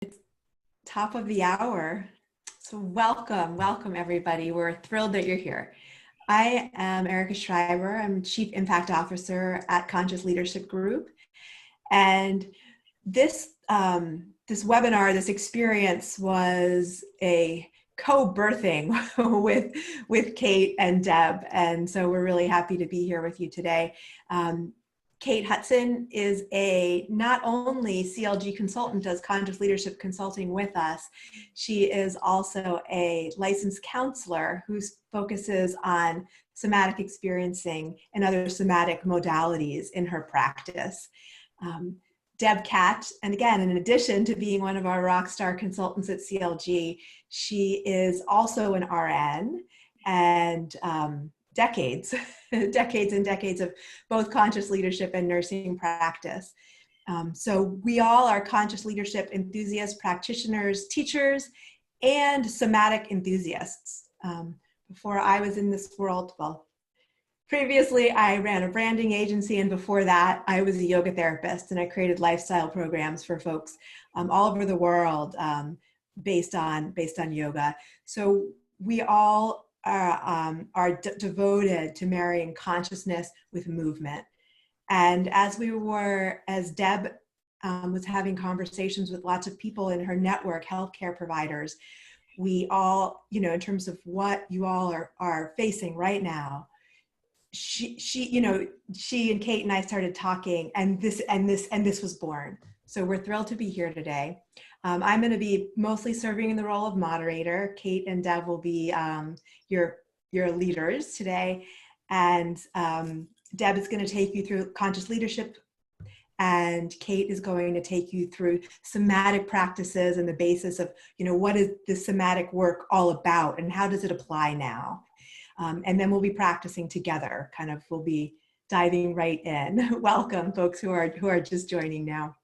It's top of the hour. So welcome everybody. We're thrilled that you're here. I am Erica Schreiber. I'm Chief Impact Officer at Conscious Leadership Group. And this webinar, this experience was a co-birthing with Kate and Deb. And so we're really happy to be here with you today. Kate Hutson is a not only CLG consultant, does conscious leadership consulting with us, she is also a licensed counselor who focuses on somatic experiencing and other somatic modalities in her practice. Deb Katz, and again, in addition to being one of our rock star consultants at CLG, she is also an RN and decades and decades of both conscious leadership and nursing practice. So we all are conscious leadership enthusiasts, practitioners, teachers, and somatic enthusiasts. Before I was in this world, well, previously I ran a branding agency, and before that I was a yoga therapist, and I created lifestyle programs for folks all over the world based on yoga. So we all are devoted to marrying consciousness with movement. And as Deb was having conversations with lots of people in her network, healthcare providers, we all, in terms of what you all are facing right now, she and Kate and I started talking, and this was born. So we're thrilled to be here today. I'm going to be mostly serving in the role of moderator. Kate and Deb will be your leaders today. And Deb is going to take you through conscious leadership, and Kate is going to take you through somatic practices and the basis of, what is the somatic work all about and how does it apply now? And then we'll be practicing together, we'll be diving right in. Welcome, folks who are just joining now.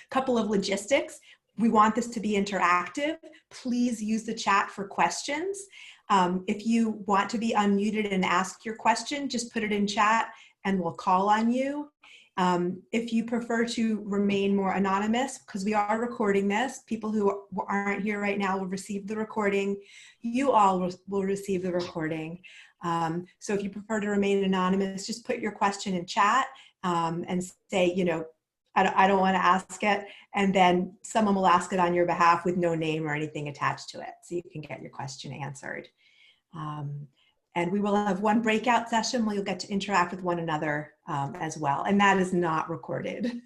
Couple of logistics. We want this to be interactive. Please use the chat for questions. If you want to be unmuted and ask your question, just put it in chat and we'll call on you. If you prefer to remain more anonymous, because we are recording this, people who aren't here right now will receive the recording. You all will receive the recording. So if you prefer to remain anonymous, just put your question in chat and say, I don't want to ask it, and then someone will ask it on your behalf with no name or anything attached to it, so you can get your question answered. And we will have one breakout session where you'll get to interact with one another as well, and that is not recorded.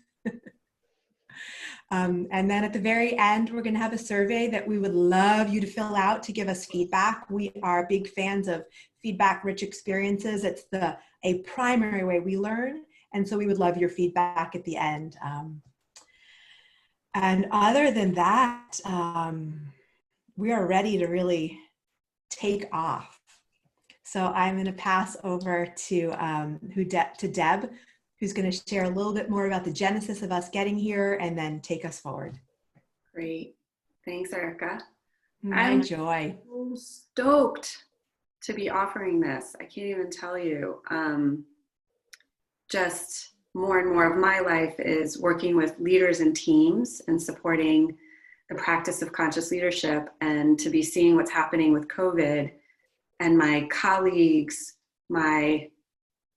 And then at the very end, we're going to have a survey that we would love you to fill out to give us feedback. We are big fans of feedback-rich experiences. It's a primary way we learn. And so we would love your feedback at the end. And other than that, we are ready to really take off. So I'm going to pass over to Deb, who's going to share a little bit more about the genesis of us getting here and then take us forward. Great. Thanks, Erica. My joy. I'm so stoked to be offering this. I can't even tell you. Just more and more of my life is working with leaders and teams and supporting the practice of conscious leadership, and to be seeing what's happening with COVID and my colleagues, my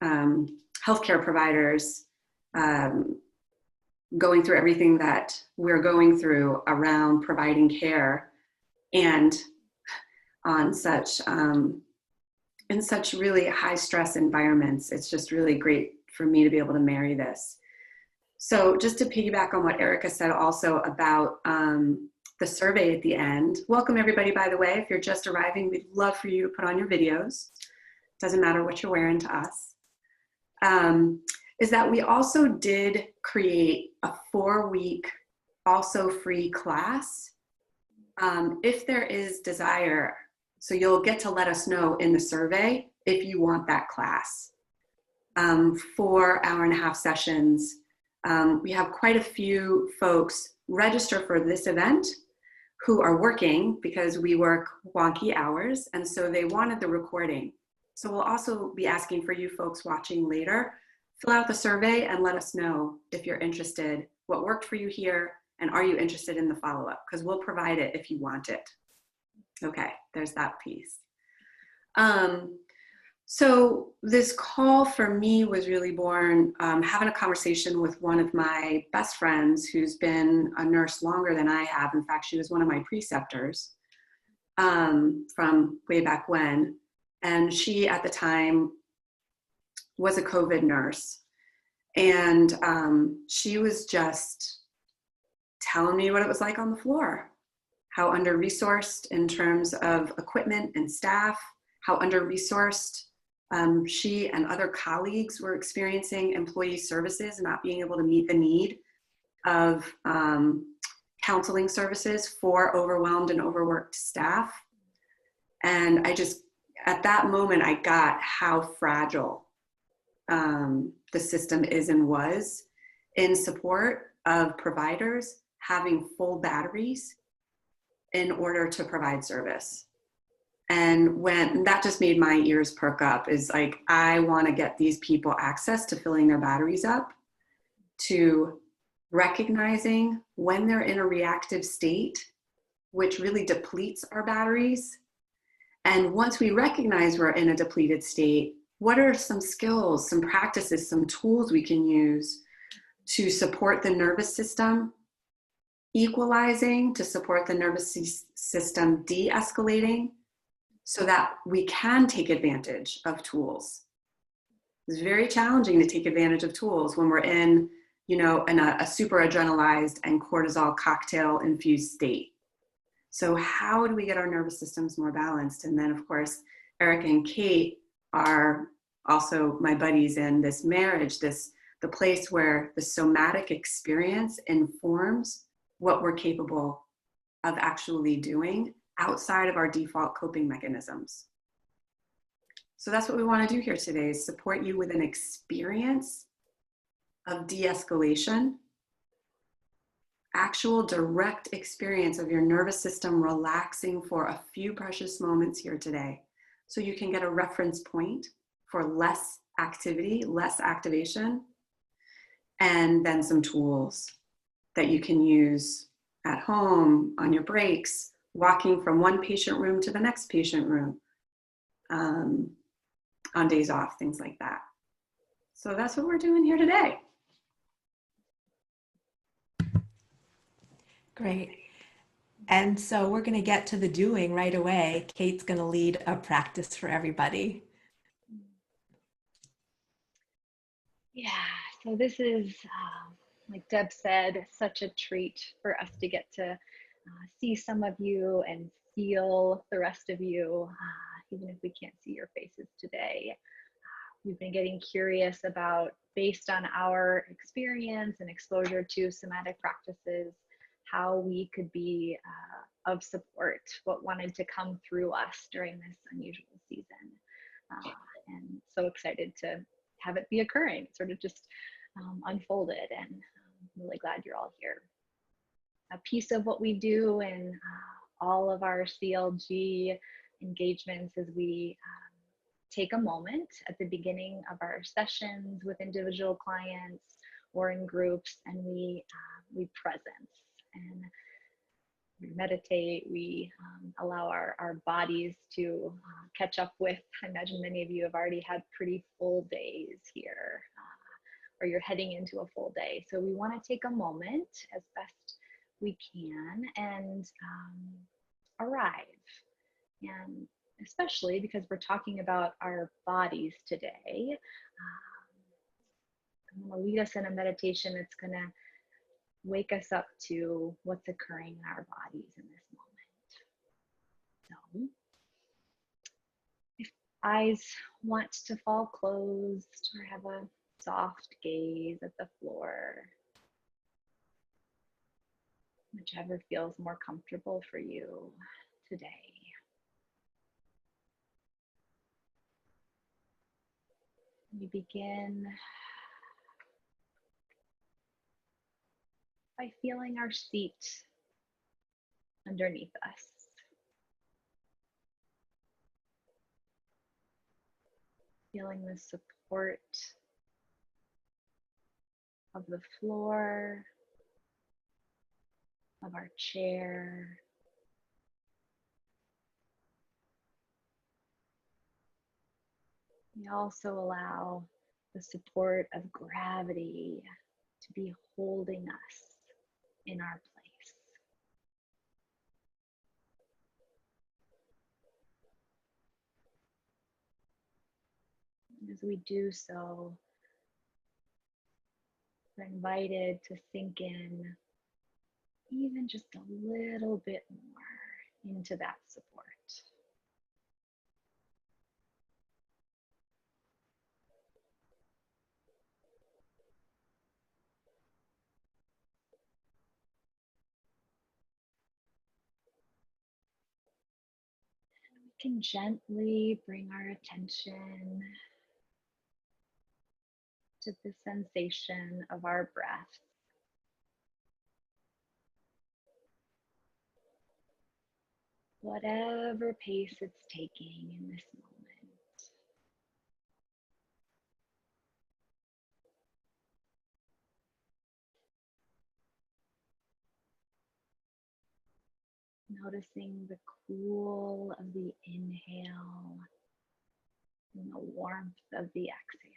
healthcare providers, going through everything that we're going through around providing care, and on such in such really high stress environments. It's just really great for me to be able to marry this. So just to piggyback on what Erica said also about the survey at the end. Welcome everybody, by the way. If you're just arriving, we'd love for you to put on your videos. Doesn't matter what you're wearing to us. Is that we also did create a 4-week, also free class. If there is desire, so you'll get to let us know in the survey if you want that class. 4 hour-and-a-half sessions. We have quite a few folks register for this event who are working because we work wonky hours, and so they wanted the recording. So we'll also be asking for you folks watching later, fill out the survey and let us know if you're interested, what worked for you here, And are you interested in the follow-up? Because we'll provide it if you want it. Okay, there's that piece. So this call for me was really born having a conversation with one of my best friends who's been a nurse longer than I have. In fact, she was one of my preceptors from way back when. And she, at the time, was a COVID nurse. And she was just telling me what it was like on the floor, how under-resourced in terms of equipment and staff, how under-resourced she and other colleagues were experiencing employee services not being able to meet the need of counseling services for overwhelmed and overworked staff. And I just, at that moment, I got how fragile the system is and was in support of providers having full batteries in order to provide service. And when that just made my ears perk up, is like, I want to get these people access to filling their batteries up, to recognizing when they're in a reactive state, which really depletes our batteries. And once we recognize we're in a depleted state, what are some skills, some practices, some tools we can use to support the nervous system equalizing, to support the nervous system de-escalating, so that we can take advantage of tools. It's very challenging to take advantage of tools when we're in, in a super adrenalized and cortisol cocktail infused state. So how do we get our nervous systems more balanced? And then, of course, Erica and Kate are also my buddies in this marriage, the place where the somatic experience informs what we're capable of actually doing outside of our default coping mechanisms. So that's what we want to do here today, is support you with an experience of de-escalation, actual direct experience of your nervous system relaxing for a few precious moments here today, so you can get a reference point for less activity, less activation, and then some tools that you can use at home, on your breaks, walking from one patient room to the next patient room, on days off, things like that. So that's what we're doing here today. Great. And so we're going to get to the doing right away. Kate's going to lead a practice for everybody. Yeah, so this is, like Deb said, such a treat for us to get to see some of you and feel the rest of you, even if we can't see your faces today. We've been getting curious about, based on our experience and exposure to somatic practices, how we could be of support, what wanted to come through us during this unusual season. And so excited to have it be occurring, sort of just unfolded, and I'm really glad you're all here. A piece of what we do in all of our CLG engagements is we take a moment at the beginning of our sessions with individual clients or in groups, and we presence and we meditate. We allow our bodies to catch up with. I imagine many of you have already had pretty full days here, or you're heading into a full day. So we want to take a moment as best we can and arrive. And especially because we're talking about our bodies today, I'm going to lead us in a meditation that's going to wake us up to what's occurring in our bodies in this moment. So, if eyes want to fall closed or have a soft gaze at the floor, whichever feels more comfortable for you today. We begin by feeling our seat underneath us. Feeling the support of the floor of our chair. We also allow the support of gravity to be holding us in our place. And as we do so, we're invited to sink in even just a little bit more into that support. We can gently bring our attention to the sensation of our breath. Whatever pace it's taking in this moment. Noticing the cool of the inhale and the warmth of the exhale.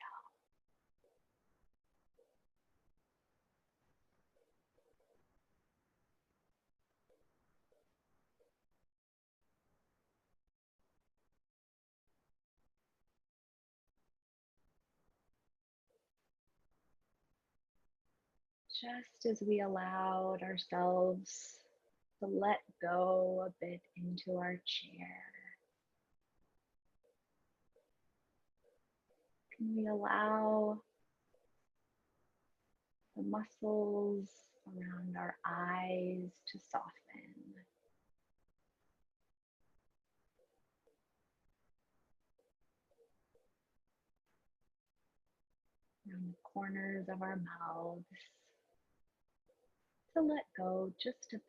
Just as we allowed ourselves to let go a bit into our chair, can we allow the muscles around our eyes to soften? Around the corners of our mouths to let go just a bit.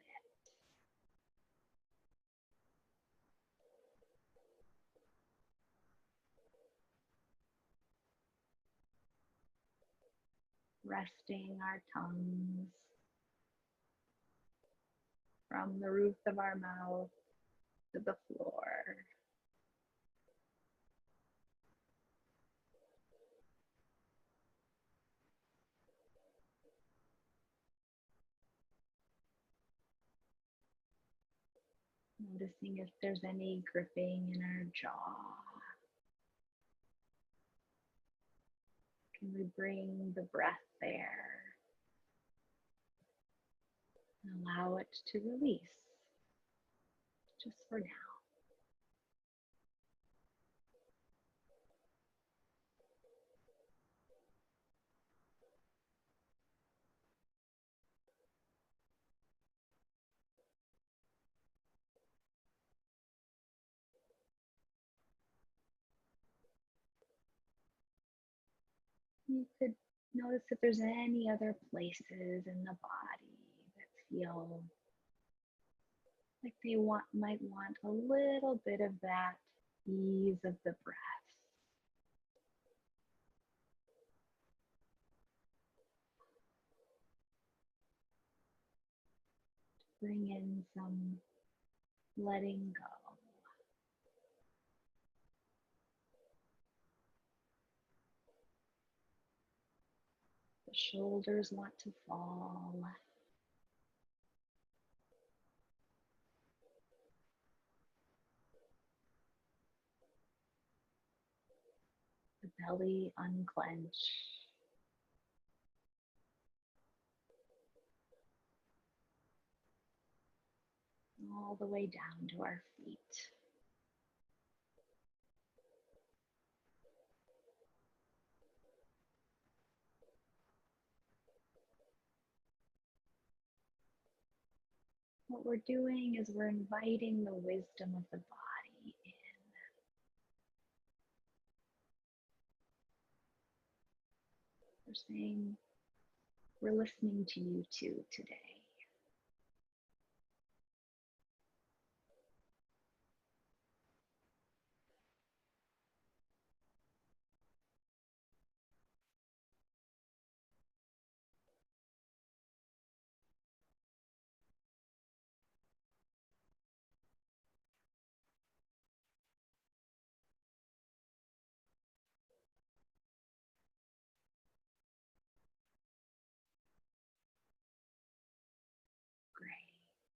Resting our tongues from the roof of our mouth to the floor. Noticing if there's any gripping in our jaw. Can we bring the breath there and allow it to release just for now? You could notice if there's any other places in the body that feel like they might want a little bit of that ease of the breath. Bring in some letting go. The shoulders want to fall. The belly unclench. All the way down to our feet. What we're doing is we're inviting the wisdom of the body in. We're saying, we're listening to you too today.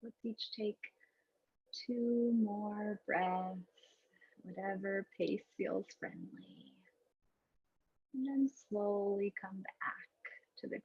Let's each take 2 more breaths, whatever pace feels friendly. And then slowly come back to the group.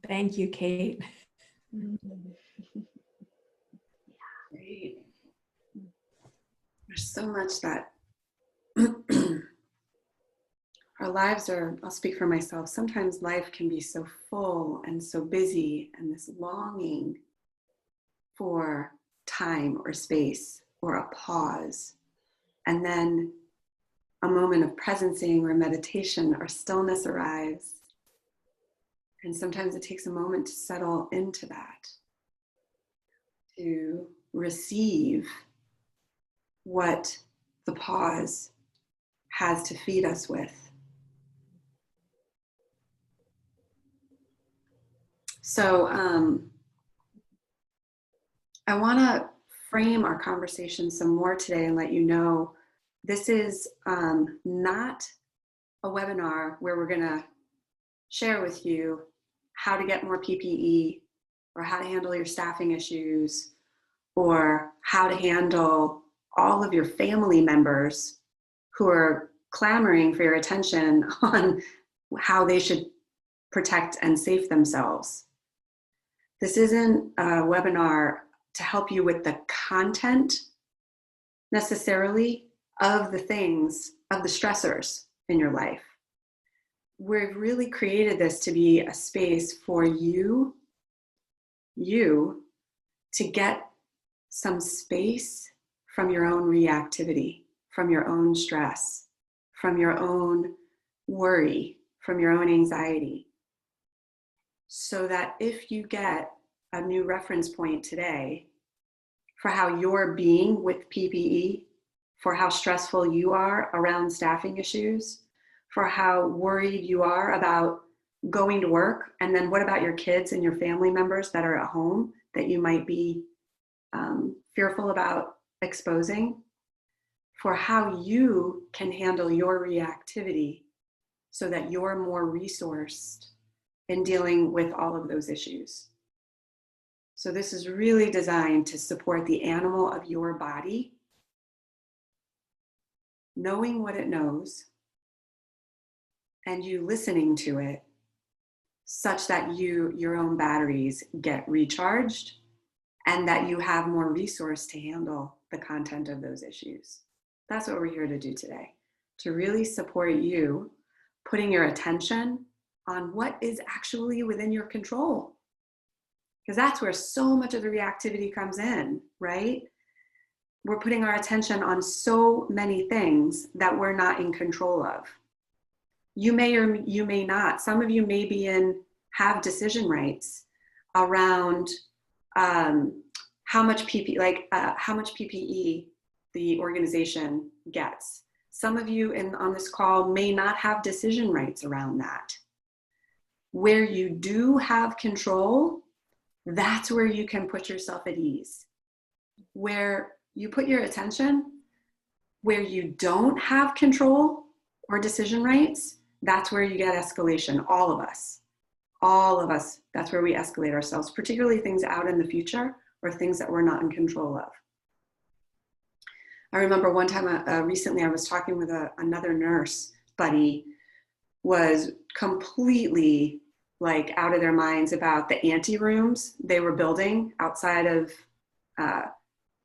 Thank you, Kate. Great. There's so much that our lives are, I'll speak for myself, sometimes life can be so full and so busy, and this longing for time or space or a pause, and then a moment of presencing or meditation or stillness arrives. And sometimes it takes a moment to settle into that, to receive what the pause has to feed us with. So I want to frame our conversation some more today and let you know this is not a webinar where we're going to share with you how to get more PPE or how to handle your staffing issues or how to handle all of your family members who are clamoring for your attention on how they should protect and save themselves. This isn't a webinar to help you with the content necessarily of the things, of the stressors in your life. We've really created this to be a space for you to get some space from your own reactivity, from your own stress, from your own worry, from your own anxiety. So that if you get a new reference point today for how you're being with PPE, for how stressful you are around staffing issues, for how worried you are about going to work, and then what about your kids and your family members that are at home that you might be fearful about exposing, for how you can handle your reactivity so that you're more resourced in dealing with all of those issues. So this is really designed to support the animal of your body, knowing what it knows, and you listening to it such that your own batteries get recharged and that you have more resource to handle the content of those issues. That's what we're here to do today, to really support you putting your attention on what is actually within your control. Because that's where so much of the reactivity comes in, right? We're putting our attention on so many things that we're not in control of. You may or you may not. Some of you may have decision rights around how much PPE the organization gets. Some of you on this call may not have decision rights around that. Where you do have control, that's where you can put yourself at ease. Where you put your attention, where you don't have control or decision rights, that's where you get escalation. All of us, that's where we escalate ourselves, particularly things out in the future or things that we're not in control of. I remember one time recently I was talking with another nurse buddy, was completely like out of their minds about the anti-rooms they were building outside of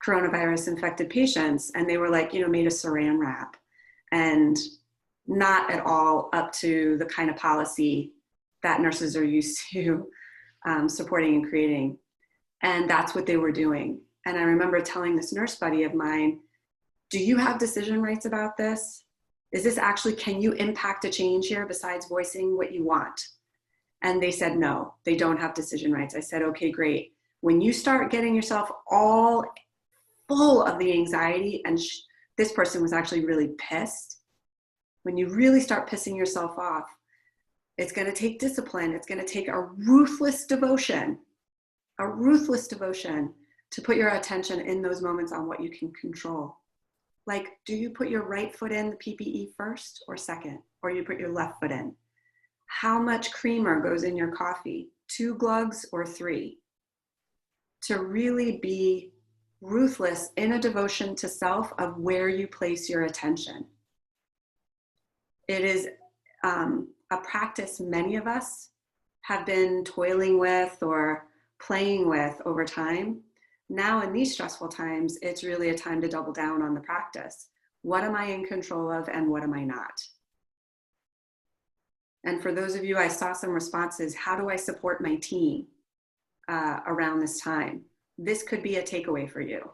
coronavirus infected patients. And they were like, made of saran wrap and not at all up to the kind of policy that nurses are used to supporting and creating. And that's what they were doing. And I remember telling this nurse buddy of mine, do you have decision rights about this? Is this actually, can you impact a change here besides voicing what you want? And they said, no, they don't have decision rights. I said, okay, great. When you start getting yourself all full of the anxiety, and this person was actually really pissed when you really start pissing yourself off, it's going to take discipline. It's going to take a ruthless devotion to put your attention in those moments on what you can control. Like, do you put your right foot in the PPE first or second, or you put your left foot in? How much creamer goes in your coffee? 2 glugs or 3? To really be ruthless in a devotion to self of where you place your attention. It is a practice many of us have been toiling with or playing with over time. Now in these stressful times, it's really a time to double down on the practice. What am I in control of and what am I not? And for those of you, I saw some responses. How do I support my team around this time? This could be a takeaway for you.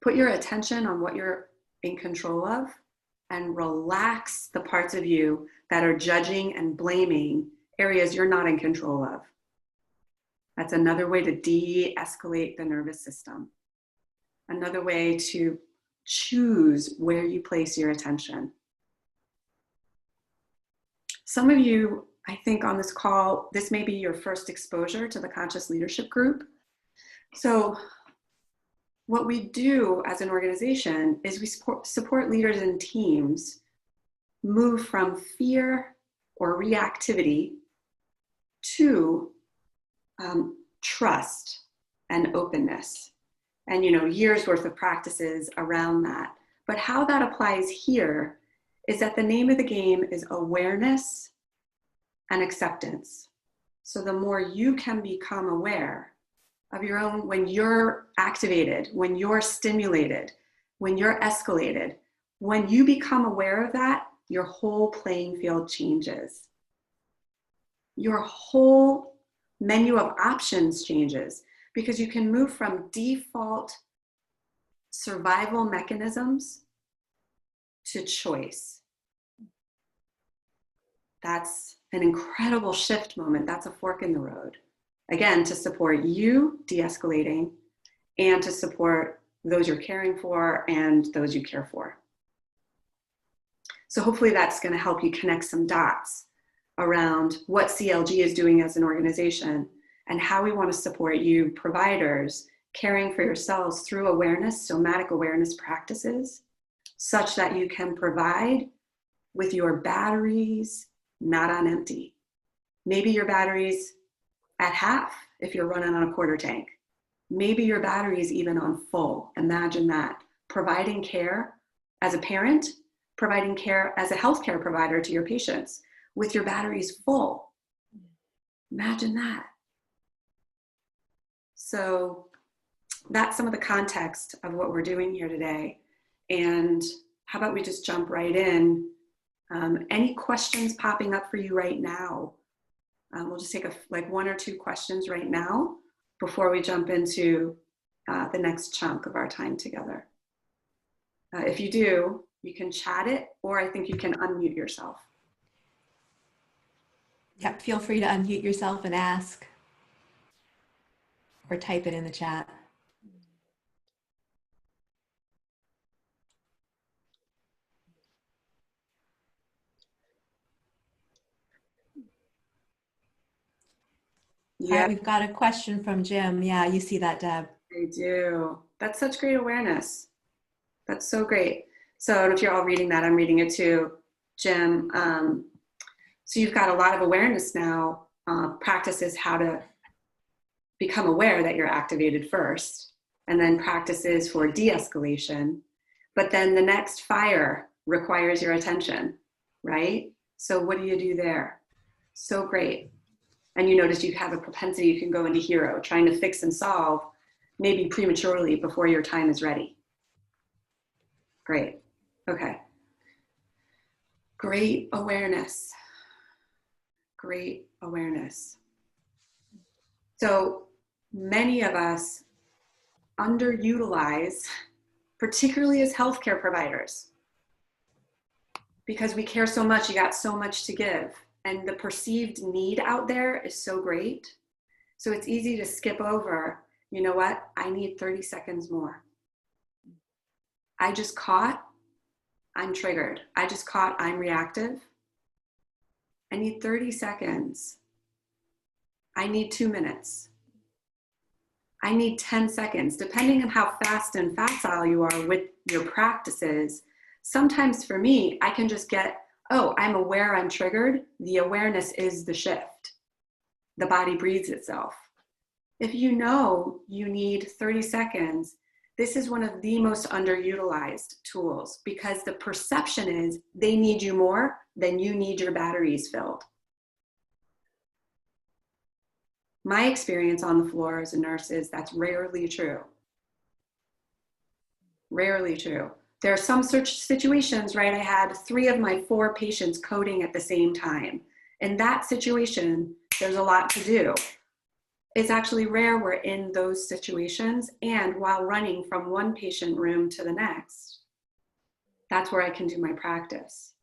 Put your attention on what you're in control of and relax the parts of you that are judging and blaming areas you're not in control of. That's another way to de-escalate the nervous system. Another way to choose where you place your attention. Some of you, I think on this call, this may be your first exposure to the Conscious Leadership Group. So what we do as an organization is we support leaders and teams move from fear or reactivity to trust and openness. And, years worth of practices around that. But how that applies here is that the name of the game is awareness and acceptance. So the more you can become aware of your own, when you're activated, when you're stimulated, when you're escalated, when you become aware of that, your whole playing field changes. Your whole menu of options changes because you can move from default survival mechanisms to choice. That's an incredible shift moment. That's a fork in the road. Again, to support you de-escalating and to support those you're caring for and those you care for. So hopefully that's going to help you connect some dots around what CLG is doing as an organization and how we want to support you providers caring for yourselves through awareness, somatic awareness practices, such that you can provide with your batteries not on empty. Maybe your batteries at half if you're running on a quarter tank. Maybe your batteries even on full. Imagine that. Providing care as a parent, providing care as a healthcare provider to your patients with your batteries full. Imagine that. So that's some of the context of what we're doing here today. And how about we just jump right in? Any questions popping up for you right now? We'll just take like 1 or 2 questions right now before we jump into the next chunk of our time together. If you do, you can chat it, or I think you can unmute yourself. Yep, feel free to unmute yourself and ask, or type it in the chat. Yeah. All right, we've got a question from Jim. Yeah, you see that, Deb. I do. That's such great awareness. That's so great. So if you're all reading that, I'm reading it too, Jim. So you've got a lot of awareness now, practices how to become aware that you're activated first, and then practices for de-escalation. But then the next fire requires your attention, right? So what do you do there? So great. And you notice you have a propensity, you can go into hero, trying to fix and solve, maybe prematurely before your time is ready. Great. Okay. Great awareness. Great awareness. So many of us underutilize, particularly as healthcare providers, because we care so much, you got so much to give. And the perceived need out there is so great. So it's easy to skip over, you know what? I need 30 seconds more. I just caught I'm triggered. I just caught I'm reactive. I need 30 seconds. I need 2 minutes. I need 10 seconds, depending on how fast and facile you are with your practices. Sometimes for me, I can just get, oh, I'm aware I'm triggered. The awareness is the shift. The body breathes itself. If you know you need 30 seconds, this is one of the most underutilized tools because the perception is they need you more than you need your batteries filled. My experience on the floor as a nurse is that's rarely true. Rarely true. There are some such situations, right? I had 3 of my 4 patients coding at the same time. In that situation, there's a lot to do. It's actually rare we're in those situations and while running from one patient room to the next, that's where I can do my practice.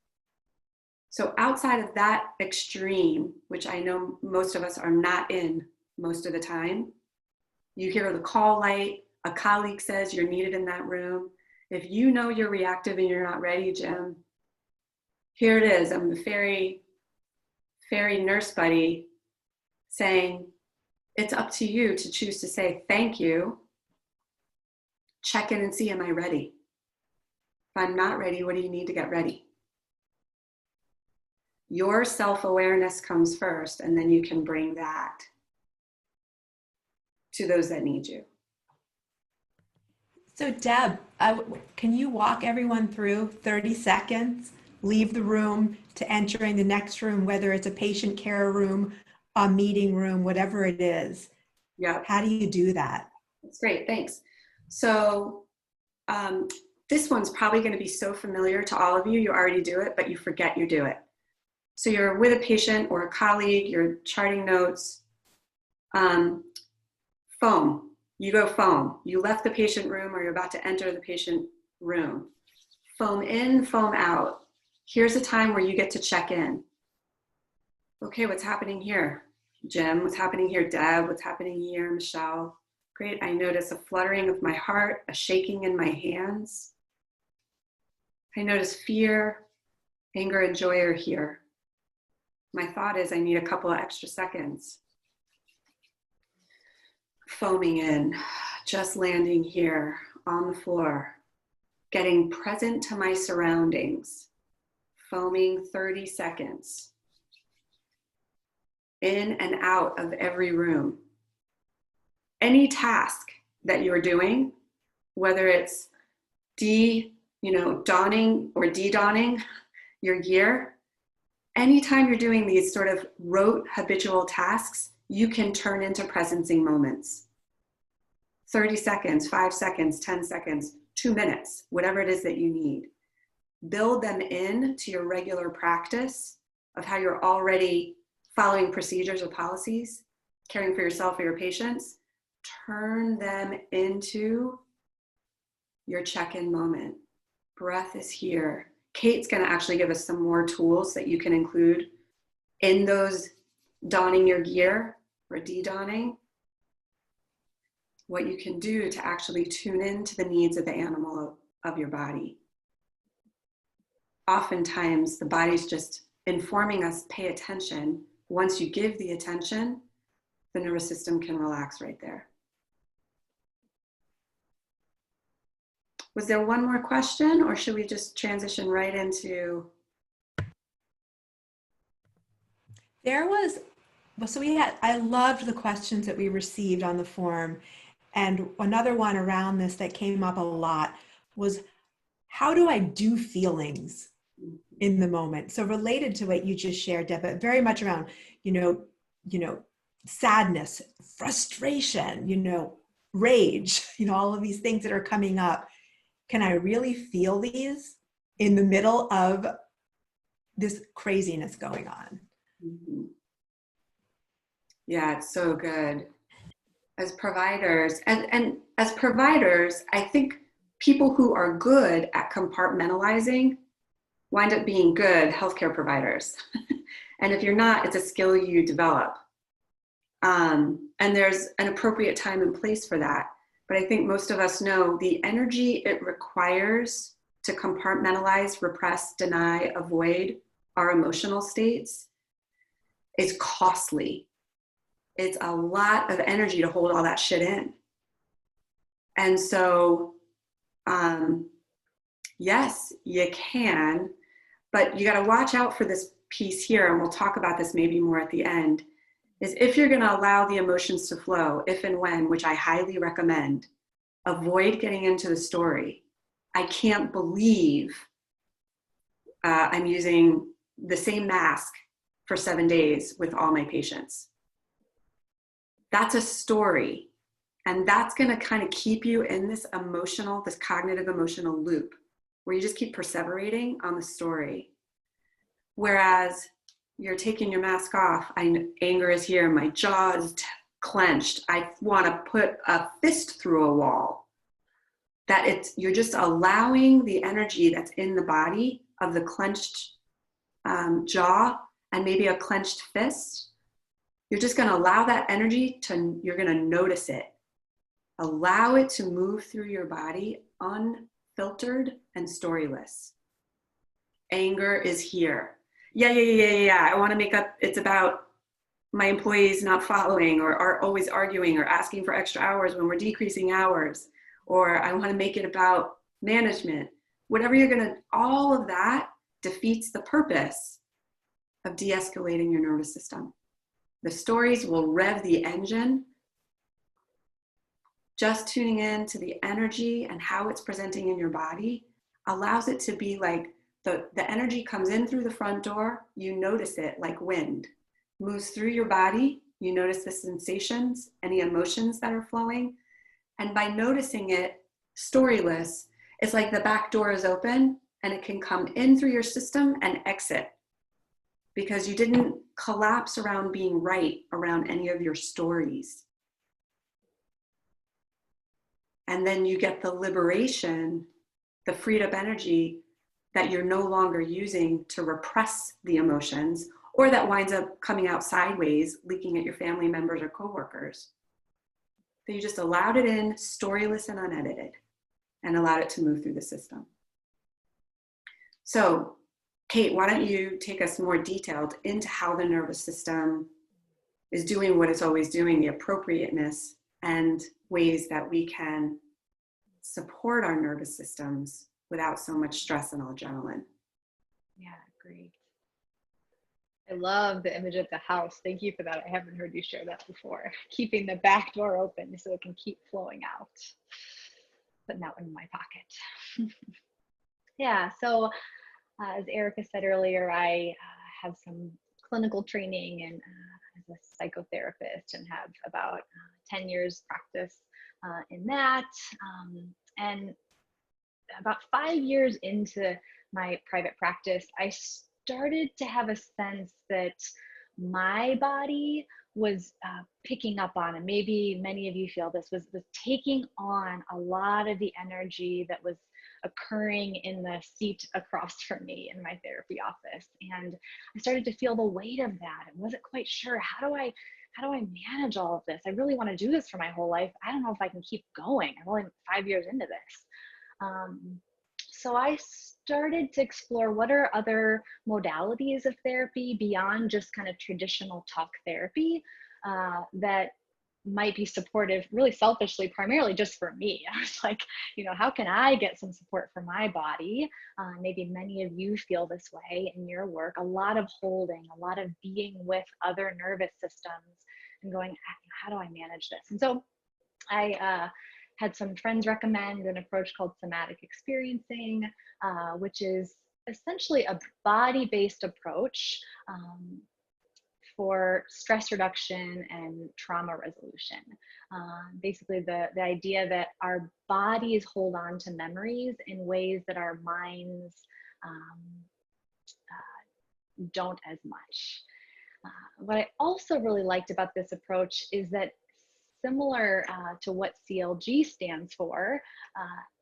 So outside of that extreme, which I know most of us are not in most of the time, you hear the call light, a colleague says you're needed in that room. If you know you're reactive and you're not ready, Jim, here it is. I'm the fairy nurse buddy saying, it's up to you to choose to say thank you, check in and see, am I ready? If I'm not ready, what do you need to get ready? Your self-awareness comes first, and then you can bring that to those that need you. So Deb, can you walk everyone through 30 seconds, leave the room to entering the next room, whether it's a patient care room, a meeting room, whatever it is? Yeah. How do you do that? That's great, thanks. So this one's probably going to be so familiar to all of you, you already do it, but you forget you do it. So you're with a patient or a colleague, you're charting notes, foam, you go foam. You left the patient room or you're about to enter the patient room. Foam in, foam out. Here's a time where you get to check in. Okay, what's happening here? Jim, what's happening here? Deb, what's happening here? Michelle. Great, I notice a fluttering of my heart, a shaking in my hands. I notice fear, anger, and joy are here. My thought is I need a couple of extra seconds. Foaming in, just landing here on the floor, getting present to my surroundings, foaming 30 seconds. In and out of every room. Any task that you're doing, whether it's donning or de-donning your gear, anytime you're doing these sort of rote habitual tasks, you can turn into presencing moments. 30 seconds, 5 seconds, 10 seconds, 2 minutes, whatever it is that you need. Build them in to your regular practice of how you're already following procedures or policies, caring for yourself or your patients. Turn them into your check-in moment. Breath is here. Kate's going to actually give us some more tools that you can include in those donning your gear or de-donning. What you can do to actually tune into the needs of the animal of your body. Oftentimes, the body's just informing us, pay attention. Once you give the attention, the nervous system can relax right there. Was there one more question, or should we just transition right into? I loved the questions that we received on the form. And another one around this that came up a lot was, how do I do feelings in the moment? So related to what you just shared, Deb, but very much around, sadness, frustration, rage, all of these things that are coming up. Can I really feel these in the middle of this craziness going on? Mm-hmm. Yeah, it's so good. As providers, and as providers, I think people who are good at compartmentalizing wind up being good healthcare providers. And if you're not, it's a skill you develop. And there's an appropriate time and place for that. But I think most of us know the energy it requires to compartmentalize, repress, deny, avoid our emotional states is costly. It's a lot of energy to hold all that shit in. And so, yes, you can, but you got to watch out for this piece here. And we'll talk about this maybe more at the end, is if you're going to allow the emotions to flow, if and when, which I highly recommend, avoid getting into the story. I can't believe I'm using the same mask for 7 days with all my patients. That's a story. And that's going to kind of keep you in this emotional, this cognitive emotional loop where you just keep perseverating on the story. Whereas you're taking your mask off, anger is here, my jaw is clenched, I want to put a fist through a wall. You're just allowing the energy that's in the body of the clenched jaw and maybe a clenched fist. You're just going to allow that energy you're going to notice it. Allow it to move through your body unfiltered and storyless. Anger is here. Yeah. I want to make up, it's about my employees not following or are always arguing or asking for extra hours when we're decreasing hours. Or I want to make it about management. Whatever all of that defeats the purpose of de-escalating your nervous system. The stories will rev the engine. Just tuning in to the energy and how it's presenting in your body allows it to be like the energy comes in through the front door, you notice it like wind, moves through your body, you notice the sensations, any emotions that are flowing. And by noticing it storyless, it's like the back door is open and it can come in through your system and exit because you didn't collapse around being right around any of your stories. And then you get the liberation, the freed up energy that you're no longer using to repress the emotions or that winds up coming out sideways, leaking at your family members or coworkers. So you just allowed it in, storyless and unedited, and allowed it to move through the system. So, Kate, why don't you take us more detailed into how the nervous system is doing what it's always doing, the appropriateness and ways that we can support our nervous systems without so much stress and adrenaline. Yeah, great. I love the image of the house. Thank you for that. I haven't heard you share that before. Keeping the back door open so it can keep flowing out. Putting that one in my pocket. Yeah, so as Erica said earlier, I have some clinical training and as a psychotherapist and have about 10 years practice in that. And about 5 years into my private practice, I started to have a sense that my body was picking up on, and maybe many of you feel this, was taking on a lot of the energy that was occurring in the seat across from me in my therapy office. And I started to feel the weight of that. I wasn't quite sure, how do I manage all of this? I really want to do this for my whole life. I don't know if I can keep going. I'm only 5 years into this. So I started to explore what are other modalities of therapy beyond just kind of traditional talk therapy that might be supportive, really selfishly, primarily just for me. I was like, how can I get some support for my body? Maybe many of you feel this way in your work, a lot of holding, a lot of being with other nervous systems and going, how do I manage this? And so I had some friends recommend an approach called somatic experiencing, which is essentially a body-based approach for stress reduction and trauma resolution. Basically, the idea that our bodies hold on to memories in ways that our minds don't as much. What I also really liked about this approach is that similar to what CLG stands for,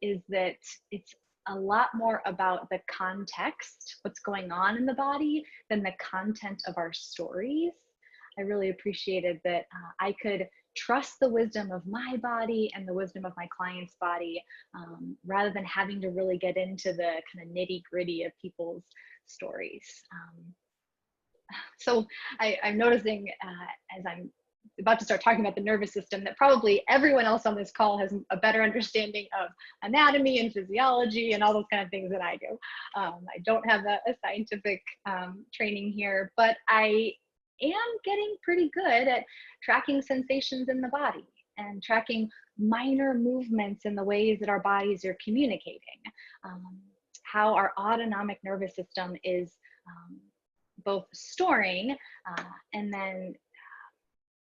is that it's a lot more about the context, what's going on in the body, than the content of our stories. I really appreciated that I could trust the wisdom of my body and the wisdom of my client's body, rather than having to really get into the kind of nitty gritty of people's stories. So I'm noticing as I'm about to start talking about the nervous system that probably everyone else on this call has a better understanding of anatomy and physiology and all those kind of things than I do. I don't have a scientific training here, but I am getting pretty good at tracking sensations in the body and tracking minor movements in the ways that our bodies are communicating, how our autonomic nervous system is both storing and then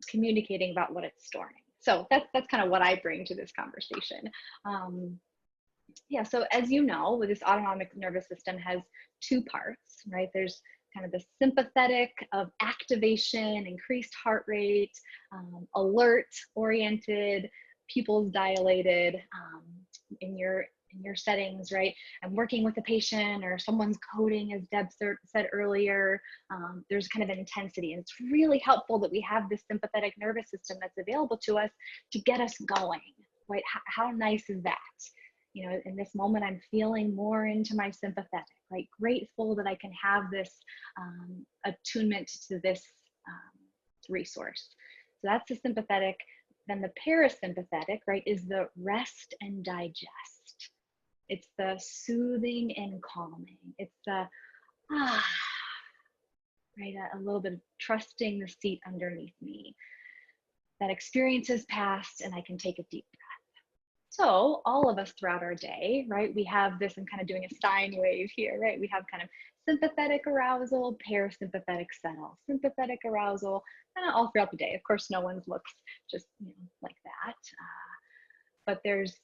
communicating about what it's storing. So that's kind of what I bring to this conversation. Yeah, so as you know, with this autonomic nervous system has two parts, right? There's kind of the sympathetic of activation, increased heart rate, alert oriented, pupils dilated in your settings, right? I'm working with a patient or someone's coding, as Deb said earlier. There's kind of an intensity, and it's really helpful that we have this sympathetic nervous system that's available to us to get us going, right? How nice is that? You know, in this moment, I'm feeling more into my sympathetic, right? Grateful that I can have this attunement to this resource. So that's the sympathetic. Then the parasympathetic, right, is the rest and digest. It's the soothing and calming. It's the right, a little bit of trusting the seat underneath me. That experience has passed and I can take a deep breath. So all of us throughout our day, right, we have this, I'm kind of doing a sine wave here, right? We have kind of sympathetic arousal, parasympathetic settle, sympathetic arousal, all throughout the day. Of course, no one's looks just, you know, like that, but there's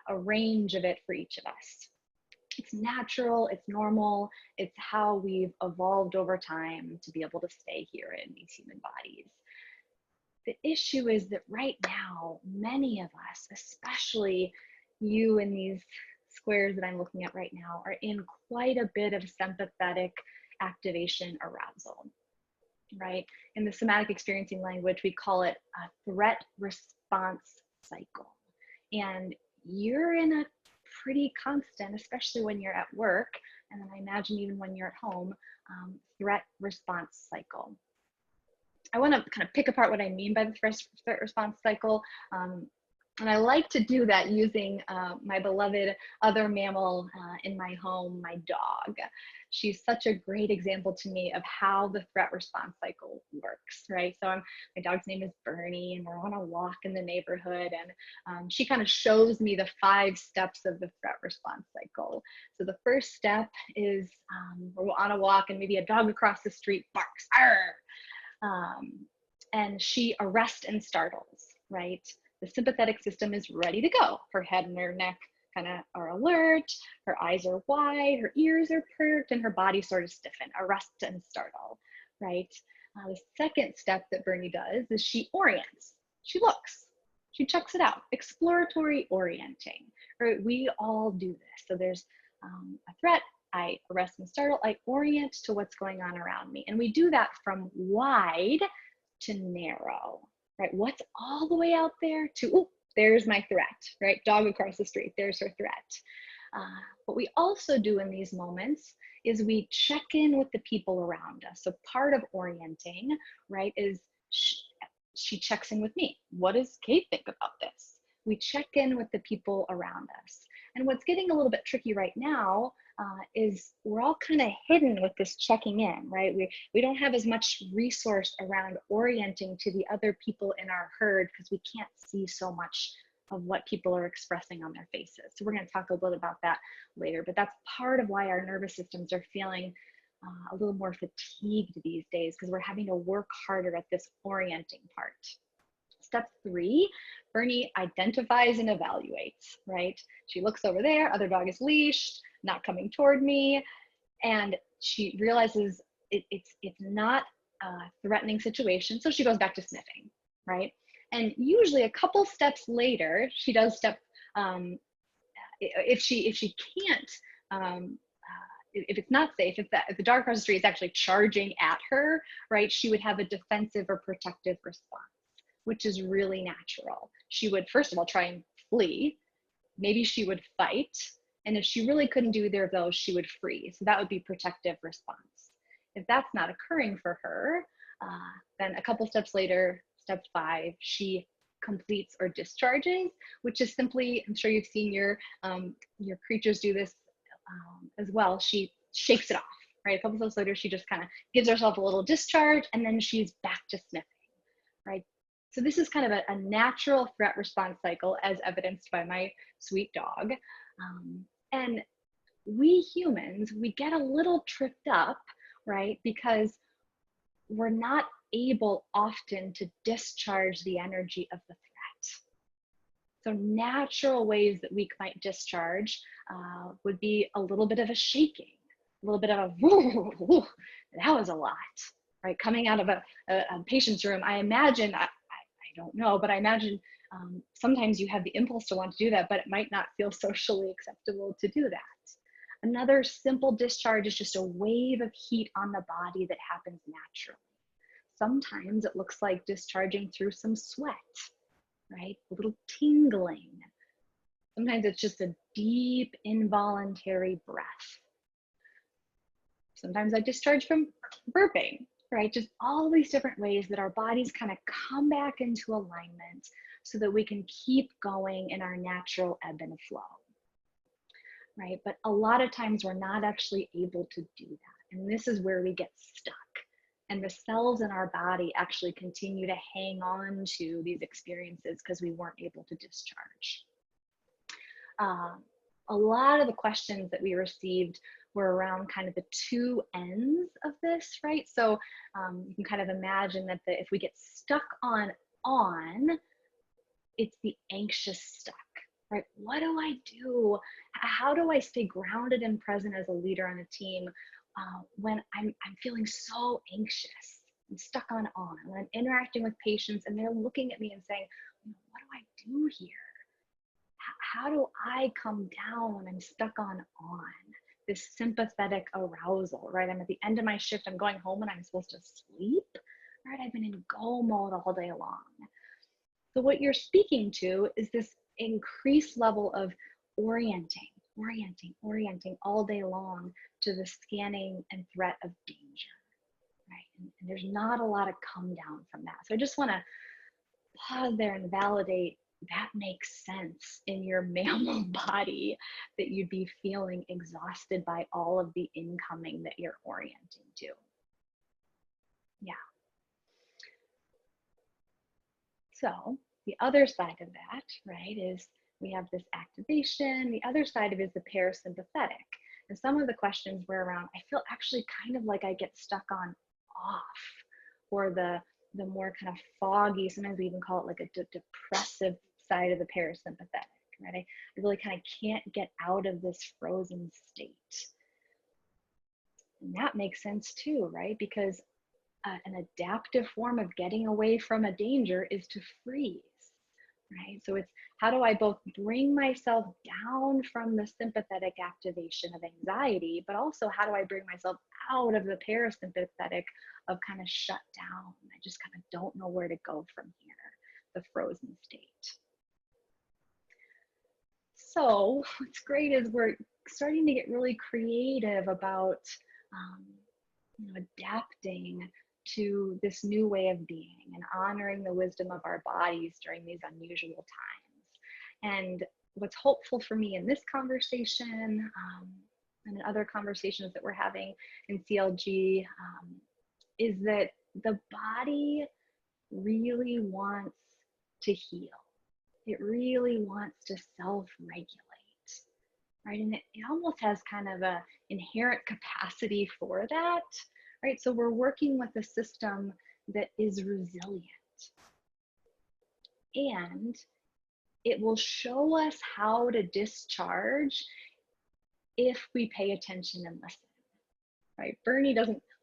a range of it for each of us. It's natural, it's normal, it's how we've evolved over time to be able to stay here in these human bodies. The issue is that right now, many of us, especially you in these squares that I'm looking at right now, are in quite a bit of sympathetic activation arousal, right? In the somatic experiencing language, we call it a threat response cycle. And you're in a pretty constant, especially when you're at work, and then I imagine even when you're at home, threat response cycle. I want to kind of pick apart what I mean by the threat response cycle. And I like to do that using my beloved other mammal in my home, my dog. She's such a great example to me of how the threat response cycle works, right? So my dog's name is Bernie, and we're on a walk in the neighborhood, and she kind of shows me the 5 steps of the threat response cycle. So the first step is we're on a walk and maybe a dog across the street barks, "Arr!" And she arrests and startles, right? The sympathetic system is ready to go. Her head and her neck kind of are alert, her eyes are wide, her ears are perked, and her body sort of stiffen, arrest and startle, right? The second step that Bernie does is she orients. She looks, she checks it out, exploratory orienting, right? We all do this. So there's a threat, I arrest and startle, I orient to what's going on around me. And we do that from wide to narrow, right? What's all the way out there to, oh, there's my threat, right? Dog across the street, there's her threat. What we also do in these moments is we check in with the people around us. So part of orienting, right, is she checks in with me. What does Kate think about this? We check in with the people around us. And what's getting a little bit tricky right now is we're all kind of hidden with this checking in, right? We don't have as much resource around orienting to the other people in our herd because we can't see so much of what people are expressing on their faces. So we're going to talk a little bit about that later, but that's part of why our nervous systems are feeling a little more fatigued these days, because we're having to work harder at this orienting part. Step 3, Bernie identifies and evaluates, right? She looks over there, other dog is leashed, not coming toward me, and she realizes it's not a threatening situation, so she goes back to sniffing, right? And usually a couple steps later, she does step, if she can't, if it's not safe, if the dog across the street is actually charging at her, right, she would have a defensive or protective response. which is really natural. She would, first of all, try and flee. Maybe she would fight. And if she really couldn't do either of those, she would freeze. So that would be protective response. If that's not occurring for her, then a couple steps later, step 5, she completes or discharges, which is simply, I'm sure you've seen your creatures do this as well. She shakes it off, right? A couple steps later, she just kind of gives herself a little discharge, and then she's back to sniffing, right? So this is kind of a natural threat response cycle, as evidenced by my sweet dog. And we humans, we get a little tripped up, right? Because we're not able often to discharge the energy of the threat. So natural ways that we might discharge would be a little bit of a shaking, a little bit of a, whoo, whoo, that was a lot, right? Coming out of a patient's room, I imagine, I don't know, but I imagine sometimes you have the impulse to want to do that, but it might not feel socially acceptable to do that. Another simple discharge is just a wave of heat on the body that happens naturally. Sometimes it looks like discharging through some sweat, right? A little tingling. Sometimes it's just a deep involuntary breath. Sometimes I discharge from burping, right? Just all these different ways that our bodies kind of come back into alignment so that we can keep going in our natural ebb and flow, right? But a lot of times we're not actually able to do that. And this is where we get stuck. And the cells in our body actually continue to hang on to these experiences because we weren't able to discharge. A lot of the questions that we received were around kind of the two ends of this, right? So you can kind of imagine that if we get stuck on, it's the anxious stuck, right? What do I do? How do I stay grounded and present as a leader on a team when I'm feeling so anxious? I'm stuck on. When I'm interacting with patients and they're looking at me and saying, what do I do here? How do I come down when I'm stuck on? This sympathetic arousal, right? I'm at the end of my shift, I'm going home and I'm supposed to sleep, right? I've been in go mode all day long. So what you're speaking to is this increased level of orienting all day long to the scanning and threat of danger, right? And there's not a lot of come down from that. So I just want to pause there and validate that makes sense in your mammal body, that you'd be feeling exhausted by all of the incoming that you're orienting to. Yeah. So the other side of that, right, is we have this activation. The other side of it is the parasympathetic. And some of the questions were around, I feel actually kind of like I get stuck on off, or the more kind of foggy, sometimes we even call it like a depressive side of the parasympathetic, right? I really kind of can't get out of this frozen state. And that makes sense too, right? Because an adaptive form of getting away from a danger is to freeze, right? So it's, how do I both bring myself down from the sympathetic activation of anxiety, but also how do I bring myself out of the parasympathetic of kind of shut down? I just kind of don't know where to go from here, the frozen state. So what's great is we're starting to get really creative about adapting to this new way of being and honoring the wisdom of our bodies during these unusual times. And what's hopeful for me in this conversation and in other conversations that we're having in CLG is that the body really wants to heal. It really wants to self-regulate, right? And it almost has kind of an inherent capacity for that, right? So we're working with a system that is resilient. And it will show us how to discharge if we pay attention and listen, right?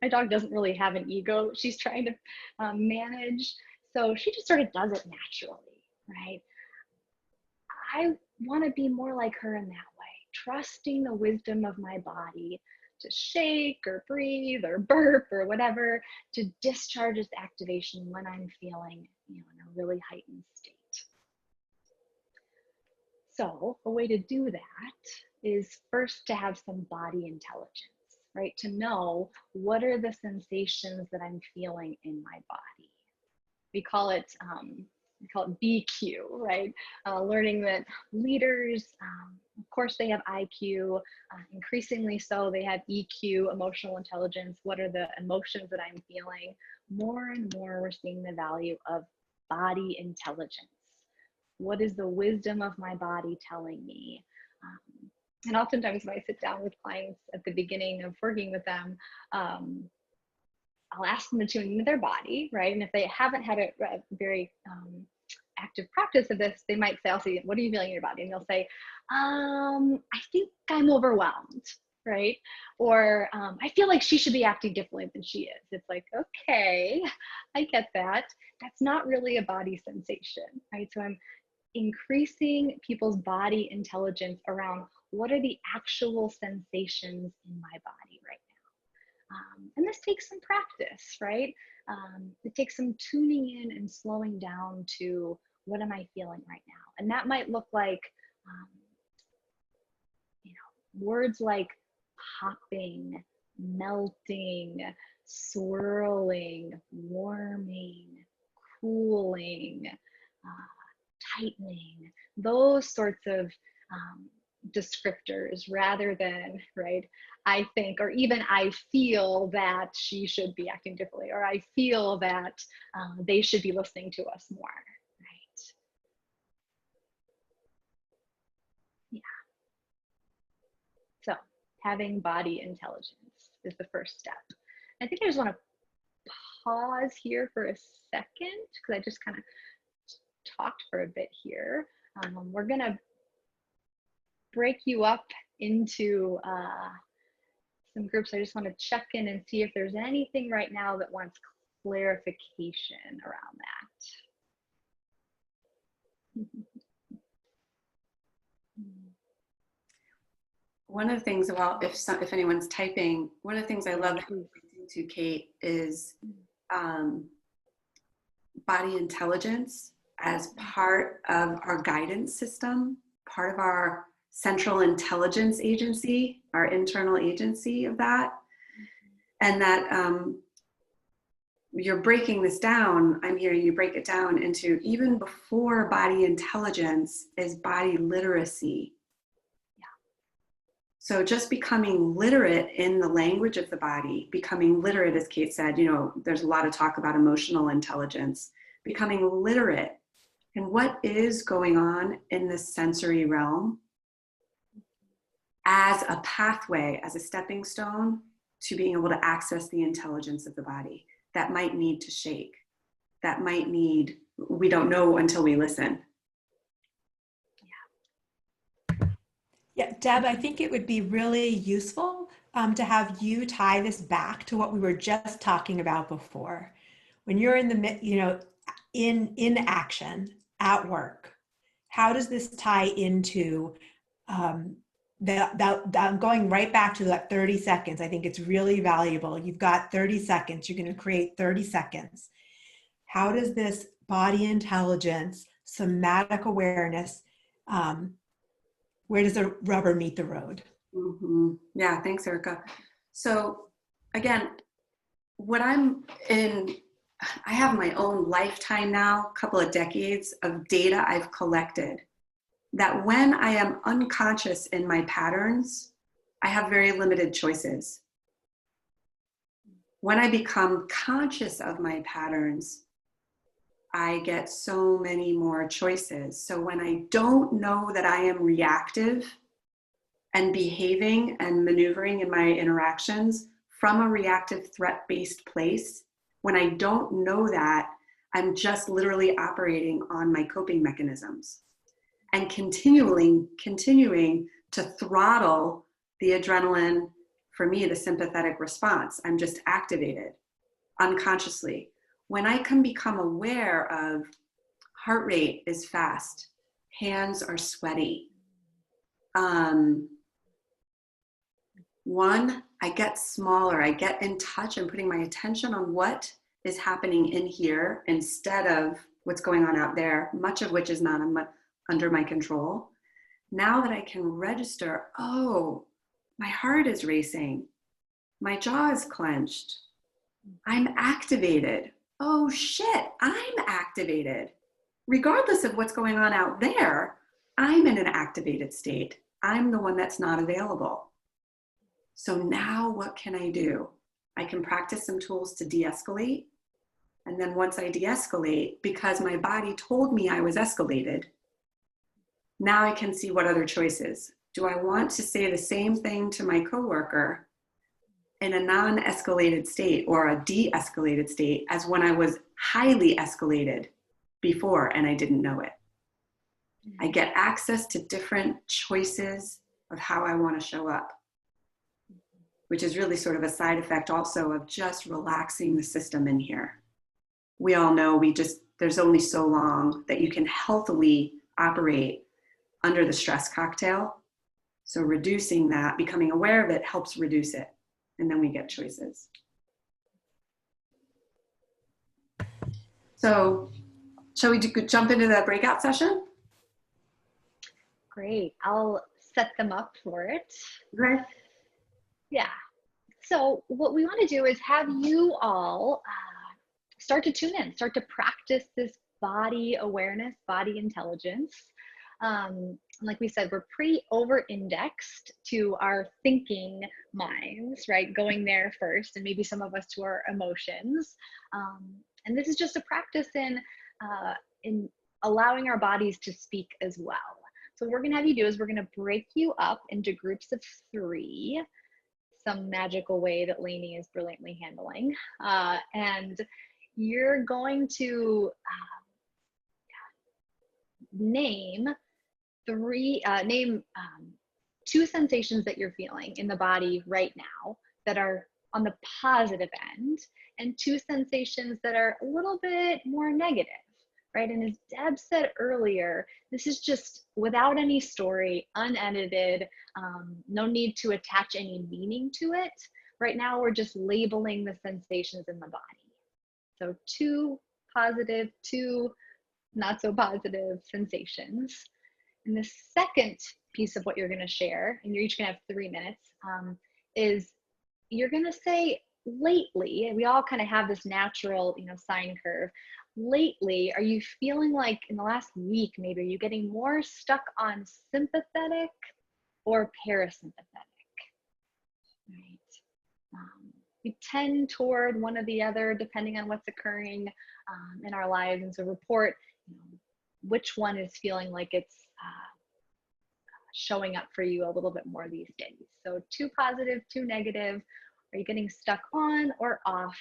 My dog doesn't really have an ego she's trying to manage. So she just sort of does it naturally, right? I want to be more like her in that way, trusting the wisdom of my body to shake or breathe or burp or whatever to discharge its activation when I'm feeling, in a really heightened state. So a way to do that is first to have some body intelligence, right? To know what are the sensations that I'm feeling in my body. We call it BQ, right? Learning that leaders, of course, they have IQ. Increasingly so, they have EQ, emotional intelligence. What are the emotions that I'm feeling? More and more, we're seeing the value of body intelligence. What is the wisdom of my body telling me? And oftentimes when I sit down with clients at the beginning of working with them, I'll ask them to tune into their body, right? And if they haven't had a very active practice of this, they might say, I'll say, what are you feeling in your body? And they'll say, I think I'm overwhelmed, right? Or I feel like she should be acting differently than she is. It's like, okay, I get that. That's not really a body sensation, right? So I'm increasing people's body intelligence around what are the actual sensations in my body right now. And this takes some practice, right? It takes some tuning in and slowing down to what am I feeling right now? And that might look like, words like popping, melting, swirling, warming, cooling, tightening, those sorts of descriptors rather than, right, I think, or even I feel that she should be acting differently, or I feel that they should be listening to us more, right? Yeah. So having body intelligence is the first step. I think I just want to pause here for a second because I just kind of talked for a bit here. We're going to break you up into some groups. I just want to check in and see if there's anything right now that wants clarification around that. One of the things about, if anyone's typing, one of the things I love to Kate is body intelligence as part of our guidance system, part of our central intelligence agency, our internal agency of that. And that you're breaking this down, I'm hearing you break it down into even before body intelligence is body literacy. So just becoming literate in the language of the body, becoming literate, as Kate said, there's a lot of talk about emotional intelligence, becoming literate in what is going on in the sensory realm as a pathway, as a stepping stone to being able to access the intelligence of the body that might need to shake, that might need, we don't know until we listen. Yeah, Deb, I think it would be really useful to have you tie this back to what we were just talking about before. When you're in the, in action at work, how does this tie into going right back to that 30 seconds? I think it's really valuable. You've got 30 seconds. You're going to create 30 seconds. How does this body intelligence, somatic awareness, where does the rubber meet the road? Mm-hmm. Yeah, thanks, Erica. So again, I have my own lifetime now, a couple of decades of data I've collected that when I am unconscious in my patterns, I have very limited choices. When I become conscious of my patterns, I get so many more choices. So when I don't know that I am reactive and behaving and maneuvering in my interactions from a reactive threat-based place, when I don't know that, I'm just literally operating on my coping mechanisms and continuing to throttle the adrenaline, for me, the sympathetic response. I'm just activated unconsciously. When I can become aware of heart rate is fast, hands are sweaty. One, I get smaller, I get in touch and putting my attention on what is happening in here instead of what's going on out there, much of which is not under my control. Now that I can register, oh, my heart is racing, my jaw is clenched, I'm activated. Oh shit, I'm activated. Regardless of what's going on out there, I'm in an activated state. I'm the one that's not available. So now what can I do? I can practice some tools to de-escalate. And then once I de-escalate, because my body told me I was escalated, now I can see what other choices. Do I want to say the same thing to my coworker in a non-escalated state or a de-escalated state as when I was highly escalated before and I didn't know it? I get access to different choices of how I want to show up, which is really sort of a side effect also of just relaxing the system in here. We all know there's only so long that you can healthily operate under the stress cocktail. So reducing that, becoming aware of it, helps reduce it. And then we get choices. So shall we jump into the breakout session? Great. I'll set them up for it. Okay. Yeah. So what we want to do is have you all start to tune in, start to practice this body awareness, body intelligence. Like we said, we're pretty over-indexed to our thinking minds, right? Going there first, and maybe some of us to our emotions. And this is just a practice in allowing our bodies to speak as well. So what we're going to have you do is we're going to break you up into groups of 3, some magical way that Lainey is brilliantly handling. And you're going to name 2 sensations that you're feeling in the body right now that are on the positive end, and 2 sensations that are a little bit more negative, right? And as Deb said earlier, this is just without any story, unedited, no need to attach any meaning to it. Right now, we're just labeling the sensations in the body. So 2 positive, 2 not so positive sensations. And the second piece of what you're going to share, and you're each going to have 3 minutes, is you're going to say lately, we all kind of have this natural, sine curve. Lately, are you feeling like in the last week, maybe, are you getting more stuck on sympathetic or parasympathetic? Right. We tend toward one or the other depending on what's occurring in our lives. And so report which one is feeling like it's showing up for you a little bit more these days. So 2 positive, 2 negative. Are you getting stuck on or off?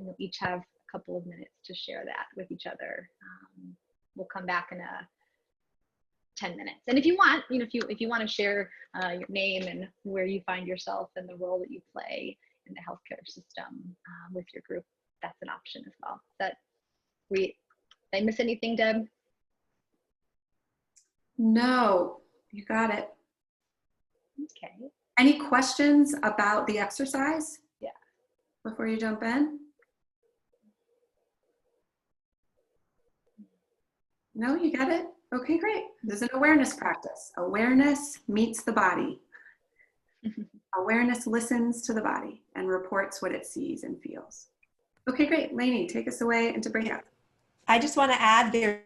You'll each have a couple of minutes to share that with each other. We'll come back in 10 minutes. And if you want, if you want to share your name and where you find yourself and the role that you play in the healthcare system with your group, that's an option as well. Did I miss anything, Deb? No, you got it. Okay. Any questions about the exercise? Yeah. Before you jump in? No, you got it? Okay, great. This is an awareness practice. Awareness meets the body. Awareness listens to the body and reports what it sees and feels. Okay, great. Lainey, take us away into breakout. I just want to add there.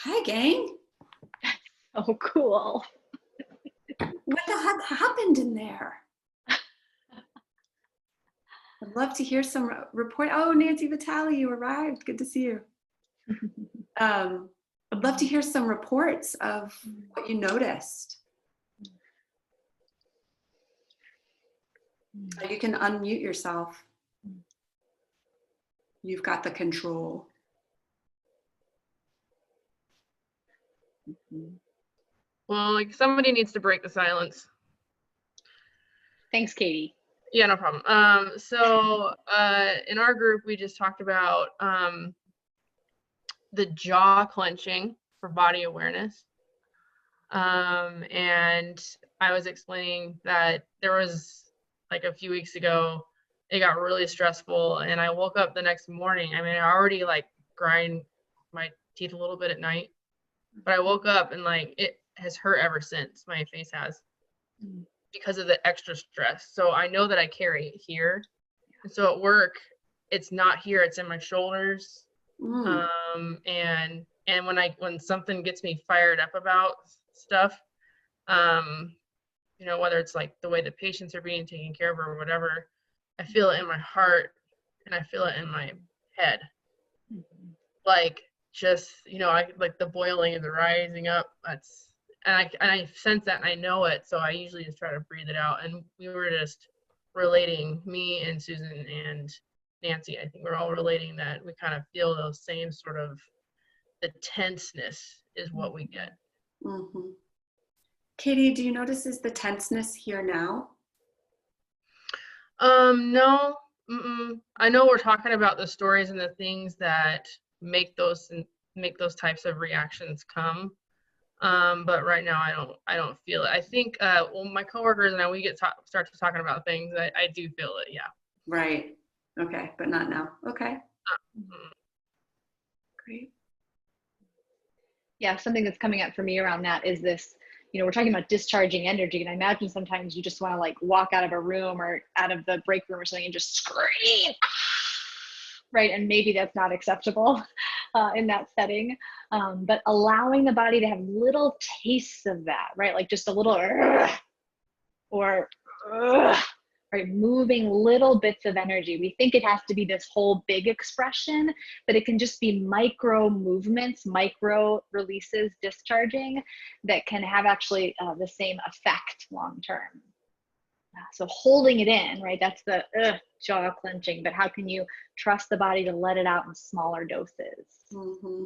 Hi, gang. Oh, cool. What the heck happened in there? I'd love to hear some report. Oh, Nancy Vitale, you arrived. Good to see you. I'd love to hear some reports of what you noticed. You can unmute yourself. You've got the control. Well, like somebody needs to break the silence. Thanks, Katie. Yeah, no problem. So in our group, we just talked about the jaw clenching for body awareness. And I was explaining that there was like a few weeks ago, it got really stressful and I woke up the next morning. I mean, I already like grind my teeth a little bit at night, but I woke up and like it has hurt ever since. My face has, because of the extra stress. So I know that I carry it here. And so at work, it's not here, it's in my shoulders. And when something gets me fired up about stuff, you know, whether it's like the way the patients are being taken care of or whatever, I feel it in my heart and I feel it in my head. Like just, you know, I like the boiling and the rising up. And I sense that and I know it. So I usually just try to breathe it out. And we were just relating, me and Susan and Nancy, I think we're all relating that we kind of feel those same sort of, the tenseness is what we get. Mm-hmm. Katie, do you notice is the tenseness here now? No. I know we're talking about the stories and the things that make those types of reactions come. But right now I don't feel it. I think well, my coworkers and I, we start to talking about things, I do feel it. Yeah. Right. Okay, but not now. Okay. Great. Yeah, something that's coming up for me around that is this, you know, we're talking about discharging energy. And I imagine sometimes you just want to like walk out of a room or out of the break room or something and just scream, right? And maybe that's not acceptable in that setting. But allowing the body to have little tastes of that, right? Like just a little, or right, moving little bits of energy. We think it has to be this whole big expression, but it can just be micro movements, micro releases, discharging that can have actually the same effect long term. So holding it in, right, that's the jaw clenching, but how can you trust the body to let it out in smaller doses? Mm-hmm.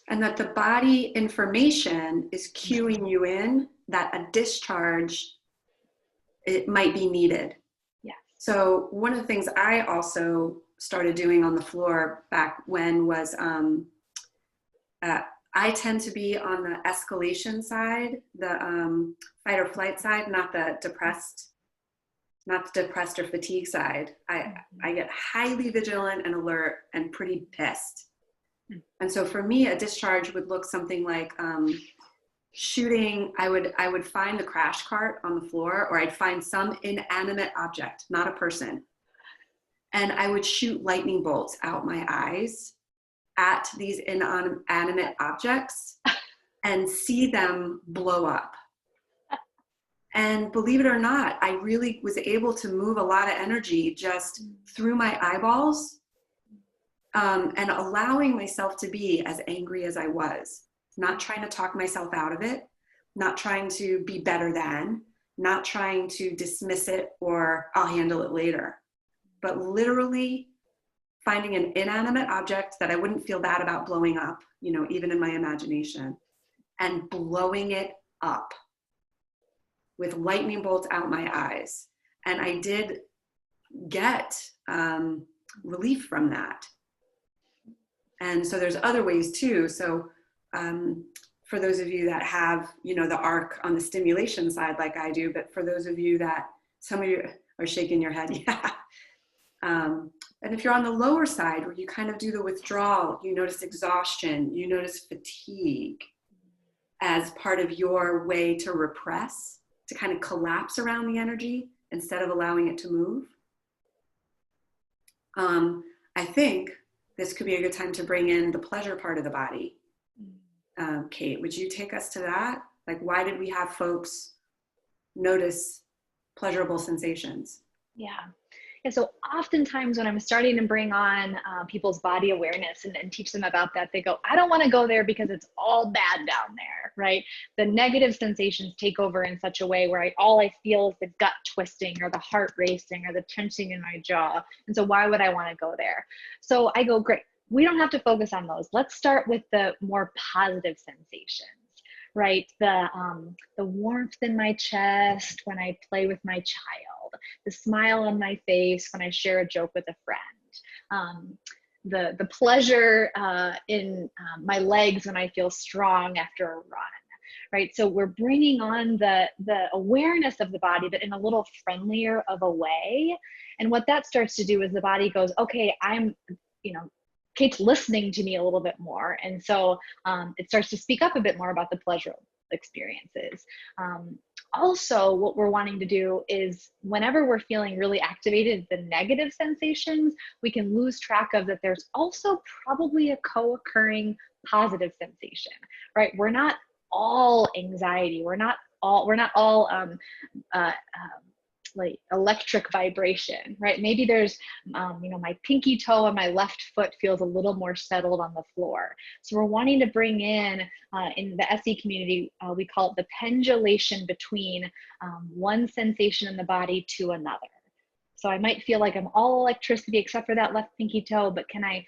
And that the body information is cueing you in that a discharge, it might be needed. Yeah. So one of the things I also started doing on the floor back when was, I tend to be on the escalation side, the fight or flight side, not the depressed or fatigue side. I get highly vigilant and alert and pretty pissed. And so for me, a discharge would look something like, shooting, I would find the crash cart on the floor, or I'd find some inanimate object, not a person. And I would shoot lightning bolts out my eyes at these inanimate objects and see them blow up. And believe it or not, I really was able to move a lot of energy just through my eyeballs, and allowing myself to be as angry as I was. Not trying to talk myself out of it, not trying to be better than, not trying to dismiss it or I'll handle it later, but literally finding an inanimate object that I wouldn't feel bad about blowing up, you know, even in my imagination, and blowing it up with lightning bolts out my eyes. And I did get relief from that. And so there's other ways too. So for those of you that have, you know, the arc on the stimulation side like I do, but for those of you that, some of you are shaking your head, yeah. And if you're on the lower side where you kind of do the withdrawal, you notice exhaustion, you notice fatigue as part of your way to repress, to kind of collapse around the energy instead of allowing it to move. I think this could be a good time to bring in the pleasure part of the body. Kate, would you take us to that? Like, why did we have folks notice pleasurable sensations? Yeah. And so oftentimes when I'm starting to bring on people's body awareness and teach them about that, they go, I don't want to go there because it's all bad down there, right? The negative sensations take over in such a way where all I feel is the gut twisting or the heart racing or the tensing in my jaw. And so why would I want to go there? So I go, great, we don't have to focus on those. Let's start with the more positive sensations. Right, the warmth in my chest when I play with my child, the smile on my face when I share a joke with a friend, the pleasure in my legs when I feel strong after a run. Right, so we're bringing on the awareness of the body, but in a little friendlier of a way. And what that starts to do is the body goes, okay, I'm, Kate's listening to me a little bit more. And so it starts to speak up a bit more about the pleasure experiences. Also, what we're wanting to do is whenever we're feeling really activated, the negative sensations, we can lose track of that there's also probably a co-occurring positive sensation, right? We're not all anxiety. We're not all like electric vibration, right? Maybe there's, my pinky toe on my left foot feels a little more settled on the floor. So we're wanting to bring in the SE community, we call it the pendulation between one sensation in the body to another. So I might feel like I'm all electricity except for that left pinky toe, but can I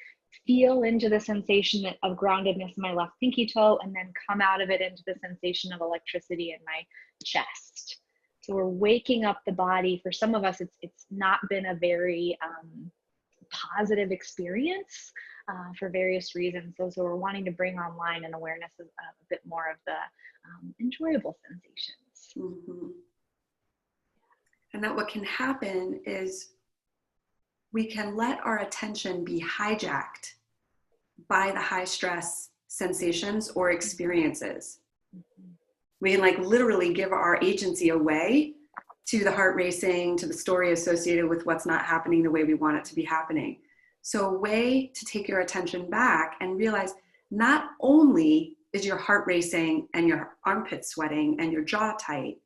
feel into the sensation of groundedness in my left pinky toe and then come out of it into the sensation of electricity in my chest? So we're waking up the body. For some of us, it's not been a very positive experience for various reasons. So we're wanting to bring online an awareness of a bit more of the enjoyable sensations. Mm-hmm. And that what can happen is we can let our attention be hijacked by the high stress sensations or experiences. Mm-hmm. We can like literally give our agency away to the heart racing, to the story associated with what's not happening the way we want it to be happening. So a way to take your attention back and realize not only is your heart racing and your armpits sweating and your jaw tight,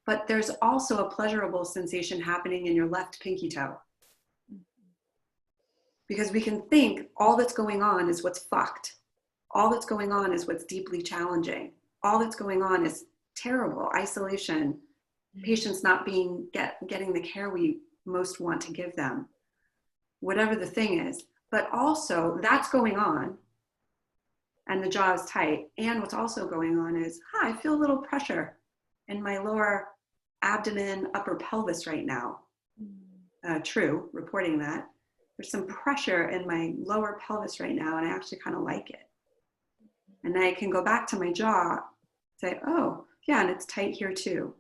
but there's also a pleasurable sensation happening in your left pinky toe. Because we can think all that's going on is what's fucked. All that's going on is what's deeply challenging. All that's going on is terrible isolation, patients not getting the care we most want to give them, whatever the thing is. But also that's going on and the jaw is tight. And what's also going on is, I feel a little pressure in my lower abdomen, upper pelvis right now. True, reporting that. There's some pressure in my lower pelvis right now and I actually kind of like it. And then I can go back to my jaw, say, oh, yeah, and it's tight here too.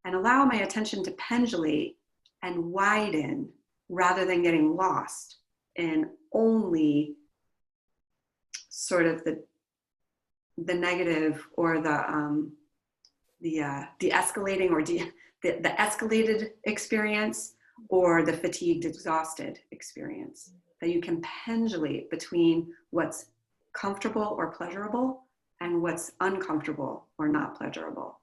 And allow my attention to pendulate and widen rather than getting lost in only sort of the negative or the escalating or the escalated experience or the fatigued, exhausted experience. That you can pendulate between what's comfortable or pleasurable and what's uncomfortable or not pleasurable.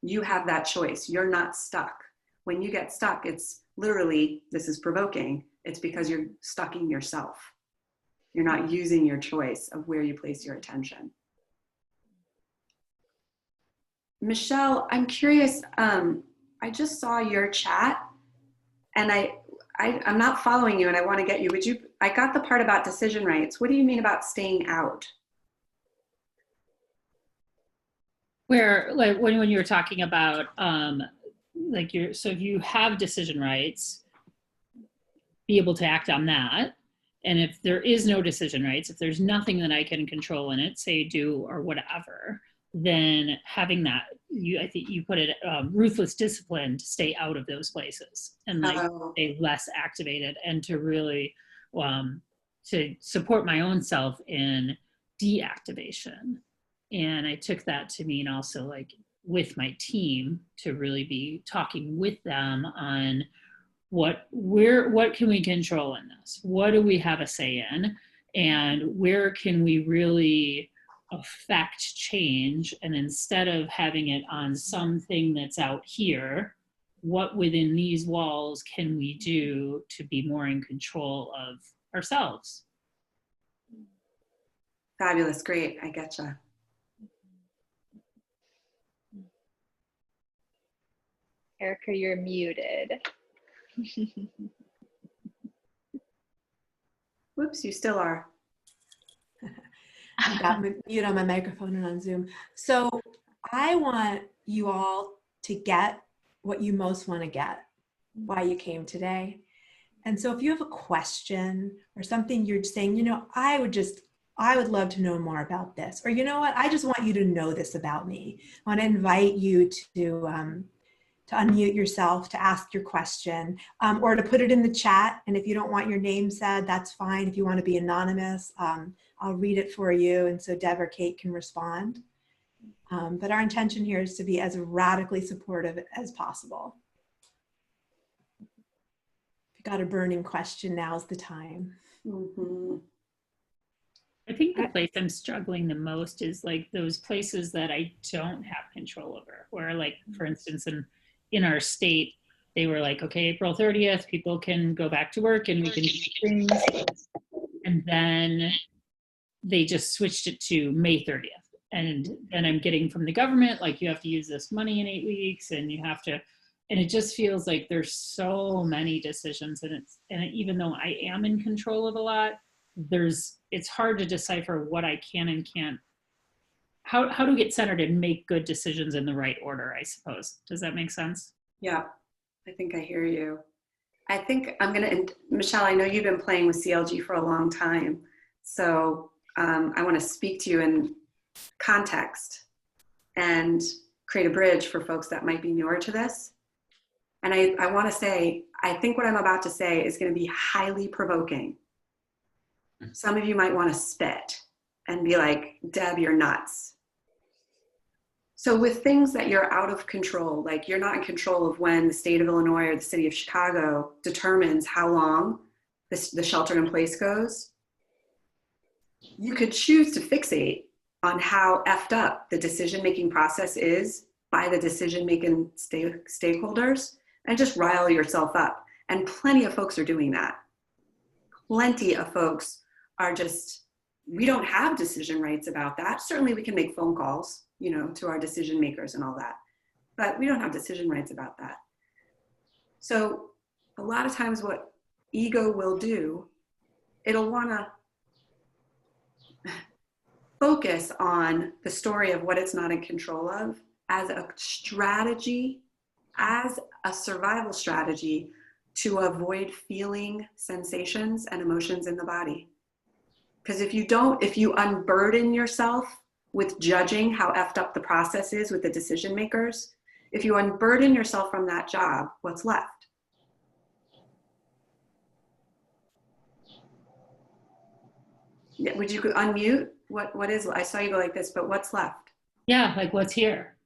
You have that choice. You're not stuck. When you get stuck, it's literally, this is provoking, it's because you're stucking yourself. You're not using your choice of where you place your attention. Michelle, I'm curious, I just saw your chat and I'm not following you and I want to get you. I got the part about decision rights. What do you mean about staying out? Where, like, when you were talking about, so if you have decision rights, be able to act on that. And if there is no decision rights, if there's nothing that I can control in it, say do or whatever, then having that, I think you put it, ruthless discipline to stay out of those places and stay less activated and to really, to support my own self in deactivation. And I took that to mean also like with my team to really be talking with them on what can we control in this? What do we have a say in? And where can we really affect change? And instead of having it on something that's out here, what within these walls can we do to be more in control of ourselves? Fabulous. Great. I getcha. Erica, you're muted. Whoops, you still are. I got mute on my microphone and on Zoom. So I want you all to get what you most want to get, why you came today. And so if you have a question or something you're saying, you know, I would love to know more about this, or you know what, I just want you to know this about me. I want to invite you to unmute yourself, to ask your question, or to put it in the chat. And if you don't want your name said, that's fine. If you want to be anonymous, I'll read it for you. And so Deb or Kate can respond. But our intention here is to be as radically supportive as possible. If you got a burning question, now's the time. Mm-hmm. I think the place I'm struggling the most is like those places that I don't have control over, where like, for instance, in our state, they were like, okay, April 30th, people can go back to work and we can do things. And then they just switched it to May 30th. And then I'm getting from the government, like you have to use this money in 8 weeks and you have to, and it just feels like there's so many decisions, and even though I am in control of a lot, it's hard to decipher what I can and can't, how to get centered and make good decisions in the right order, I suppose. Does that make sense? Yeah, I think I hear you. I think Michelle, I know you've been playing with CLG for a long time. So I want to speak to you in context and create a bridge for folks that might be newer to this. And I want to say, I think what I'm about to say is going to be highly provoking. Some of you might want to spit and be like, Deb, you're nuts. So with things that you're out of control, like you're not in control of when the state of Illinois or the city of Chicago determines how long the shelter in place goes, you could choose to fixate on how effed up the decision-making process is by the decision-making stakeholders and just rile yourself up. And plenty of folks are doing that. Plenty of folks are just, we don't have decision rights about that. Certainly we can make phone calls, you know, to our decision makers and all that, but we don't have decision rights about that. So a lot of times what ego will do, it'll want to focus on the story of what it's not in control of as a strategy, as a survival strategy to avoid feeling sensations and emotions in the body. Because if you unburden yourself with judging how effed up the process is with the decision makers, if you unburden yourself from that job, what's left? Would you unmute? What is, I saw you go like this, but what's left? Yeah, like what's here?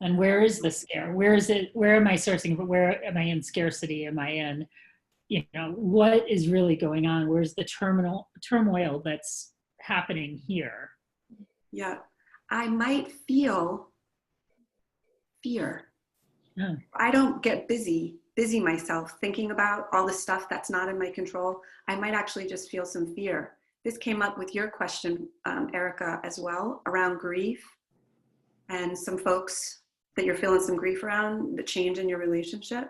And where is the scare? Where is it? Where am I sourcing? Where am I in scarcity? Am I in, you know, what is really going on? Where's the turmoil that's happening here? Yeah, I might feel fear. Oh. I don't get busy myself thinking about all the stuff that's not in my control. I might actually just feel some fear. This came up with your question, Erica, as well, around grief and some folks that you're feeling some grief around, the change in your relationship.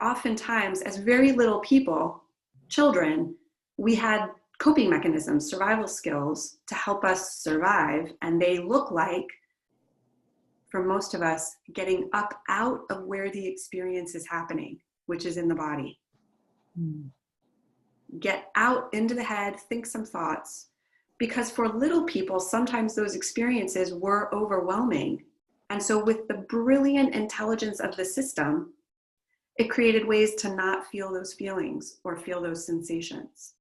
Oftentimes, as very little people, children, we had coping mechanisms, survival skills to help us survive. And they look like, for most of us, getting up out of where the experience is happening, which is in the body. Get out into the head, think some thoughts. Because for little people, sometimes those experiences were overwhelming. And so with the brilliant intelligence of the system, it created ways to not feel those feelings or feel those sensations.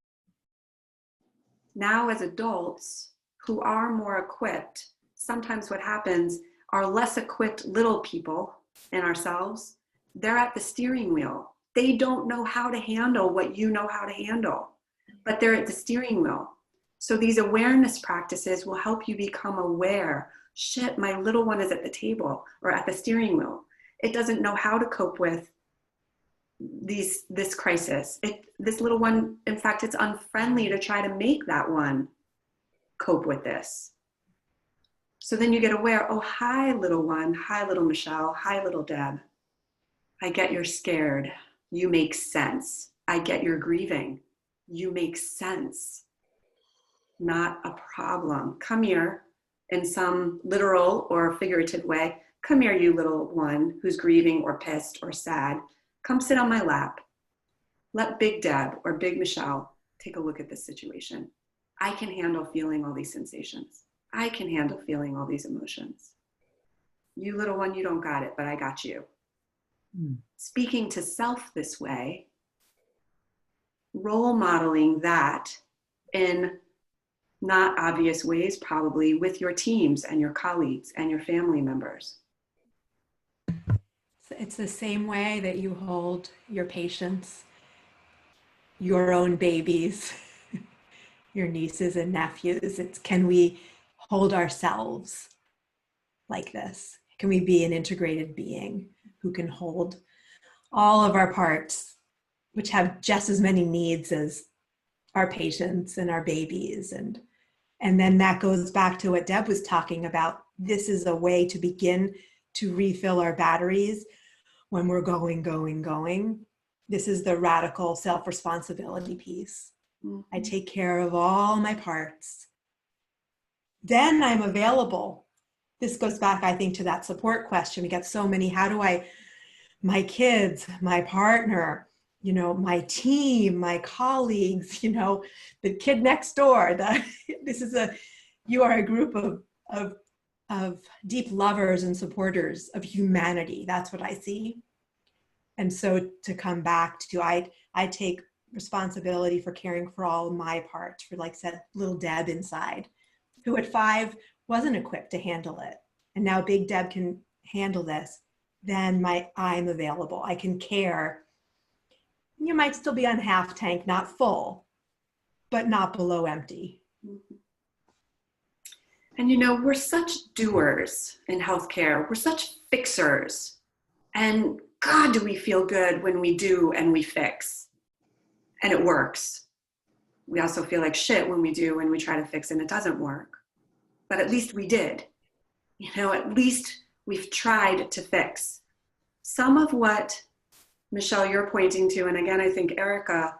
Now as adults who are more equipped, sometimes what happens are less equipped little people in ourselves, they're at the steering wheel. They don't know how to handle what you know how to handle, but they're at the steering wheel. So these awareness practices will help you become aware. Shit, my little one is at the table or at the steering wheel. It doesn't know how to cope with this crisis. This little one, in fact, it's unfriendly to try to make that one cope with this. So then you get aware, oh, hi, little one. Hi, little Michelle. Hi, little Deb. I get you're scared. You make sense. I get you're grieving. You make sense. Not a problem. Come here in some literal or figurative way. Come here, you little one who's grieving or pissed or sad. Come sit on my lap. Let Big Deb or Big Michelle take a look at this situation. I can handle feeling all these sensations. I can handle feeling all these emotions. You little one, you don't got it, but I got you. Speaking to self this way, role modeling that in not obvious ways, probably with your teams and your colleagues and your family members. It's the same way that you hold your patients, your own babies, your nieces and nephews. It's, can we hold ourselves like this? Can we be an integrated being who can hold all of our parts, which have just as many needs as our patients and our babies? And then that goes back to what Deb was talking about. This is a way to begin to refill our batteries when we're going. This is the radical self-responsibility piece. I take care of all my parts. Then I'm available. This goes back, I think, to that support question. We get so many, how do I, my kids, my partner, you know, my team, my colleagues, you know, the kid next door, you are a group of deep lovers and supporters of humanity. That's what I see. And so to come back to, I take responsibility for caring for all my parts, for, like said, little Deb inside, who at 5 wasn't equipped to handle it. And now Big Deb can handle this. Then I'm available. I can care. You might still be on half tank, not full, but not below empty. And you know, we're such doers in healthcare. We're such fixers. And God, do we feel good when we do and we fix and it works. We also feel like shit when we do and we try to fix and it doesn't work. But at least we did. You know, at least we've tried to fix. Some of what, Michelle, you're pointing to, and again, I think Erica,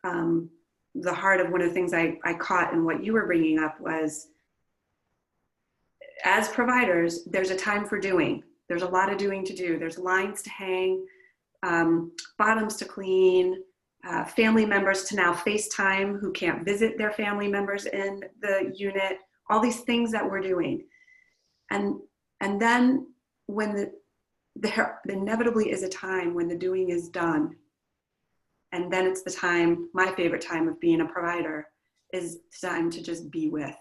the heart of one of the things I caught in what you were bringing up was, as providers, there's a time for doing. There's a lot of doing to do. There's lines to hang, bottoms to clean, family members to now FaceTime who can't visit their family members in the unit, all these things that we're doing. And then when there inevitably is a time when the doing is done, and then it's the time, my favorite time of being a provider, is time to just be with.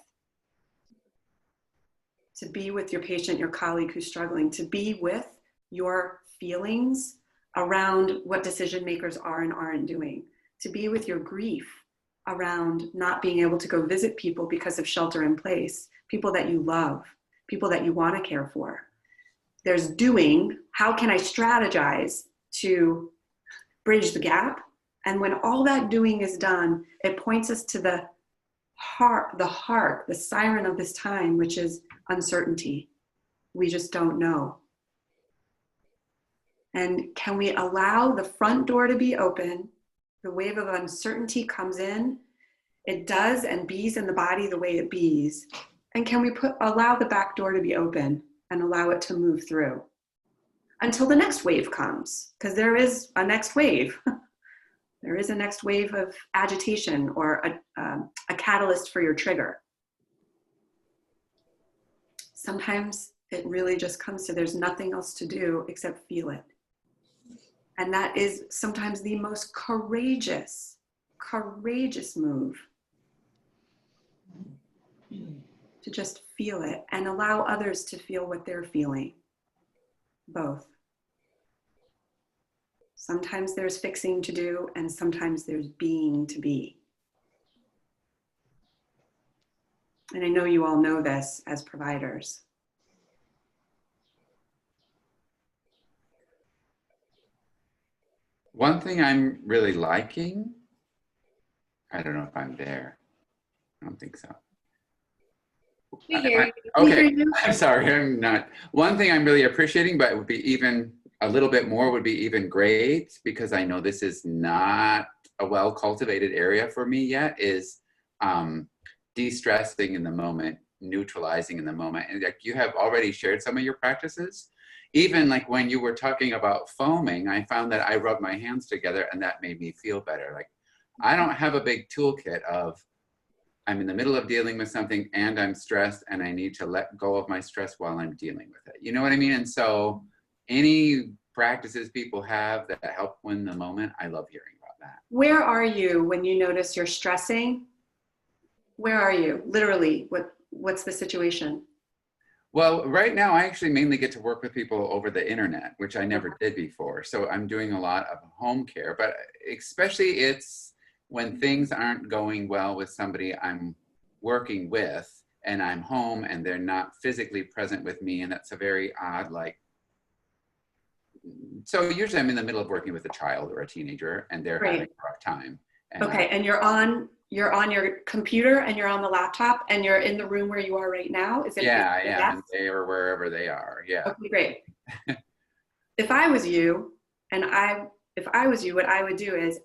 To be with your patient, your colleague who's struggling, to be with your feelings around what decision makers are and aren't doing, to be with your grief around not being able to go visit people because of shelter in place, people that you love, people that you want to care for. There's doing. How can I strategize to bridge the gap? And when all that doing is done, it points us to the heart, the siren of this time, which is uncertainty. We just don't know. And can we allow the front door to be open? The wave of uncertainty comes in. It does and bees in the body the way it bees. And can we allow the back door to be open and allow it to move through until the next wave comes? Because there is a next wave. There is a next wave of agitation or a catalyst for your trigger. Sometimes it really just comes to there's nothing else to do except feel it. And that is sometimes the most courageous move. To just feel it and allow others to feel what they're feeling. Both. Sometimes there's fixing to do, and sometimes there's being to be. And I know you all know this as providers. one thing I'm really liking, I don't know if I'm there. I don't think so. We hear you. Okay, I'm sorry, I'm not. One thing I'm really appreciating, but it would be even a little bit more would be even great, because I know this is not a well-cultivated area for me yet, is de-stressing in the moment, neutralizing in the moment. And like you have already shared some of your practices. Even like when you were talking about foaming, I found that I rubbed my hands together and that made me feel better. Like I don't have a big toolkit of, I'm in the middle of dealing with something and I'm stressed and I need to let go of my stress while I'm dealing with it. You know what I mean? And so any practices people have that help win the moment, I love hearing about that. Where are you when you notice you're stressing? Where are you? Literally, what's the situation? Well, right now I actually mainly get to work with people over the internet, which I never did before. So I'm doing a lot of home care, but especially it's when things aren't going well with somebody I'm working with and I'm home and they're not physically present with me. And that's a very odd, like, so usually I'm in the middle of working with a child or a teenager and they're having a rough time. And okay, and you're on your computer and you're on the laptop and you're in the room where you are right now? Is it? Yeah, I am. And they are wherever they are. Yeah. Okay, great. If I was you, if I was you, what I would do is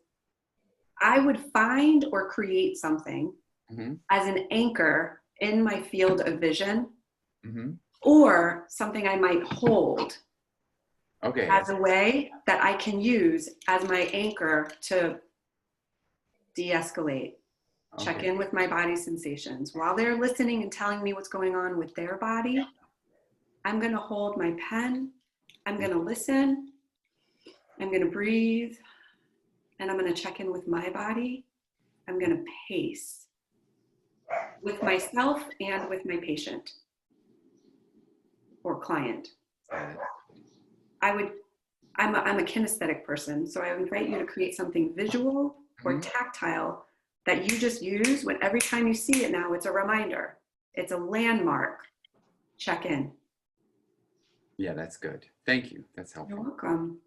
I would find or create something as an anchor in my field of vision, or something I might hold as a way that I can use as my anchor to de-escalate. Check in with my body sensations. While they're listening and telling me what's going on with their body, I'm going to hold my pen. I'm going to listen. I'm going to breathe. And I'm going to check in with my body. I'm going to pace with myself and with my patient or client. I'm a kinesthetic person, so I invite you to create something visual or tactile that you just use when every time you see it now, it's a reminder. It's a landmark. Check in. Yeah, that's good. Thank you. That's helpful. You're welcome.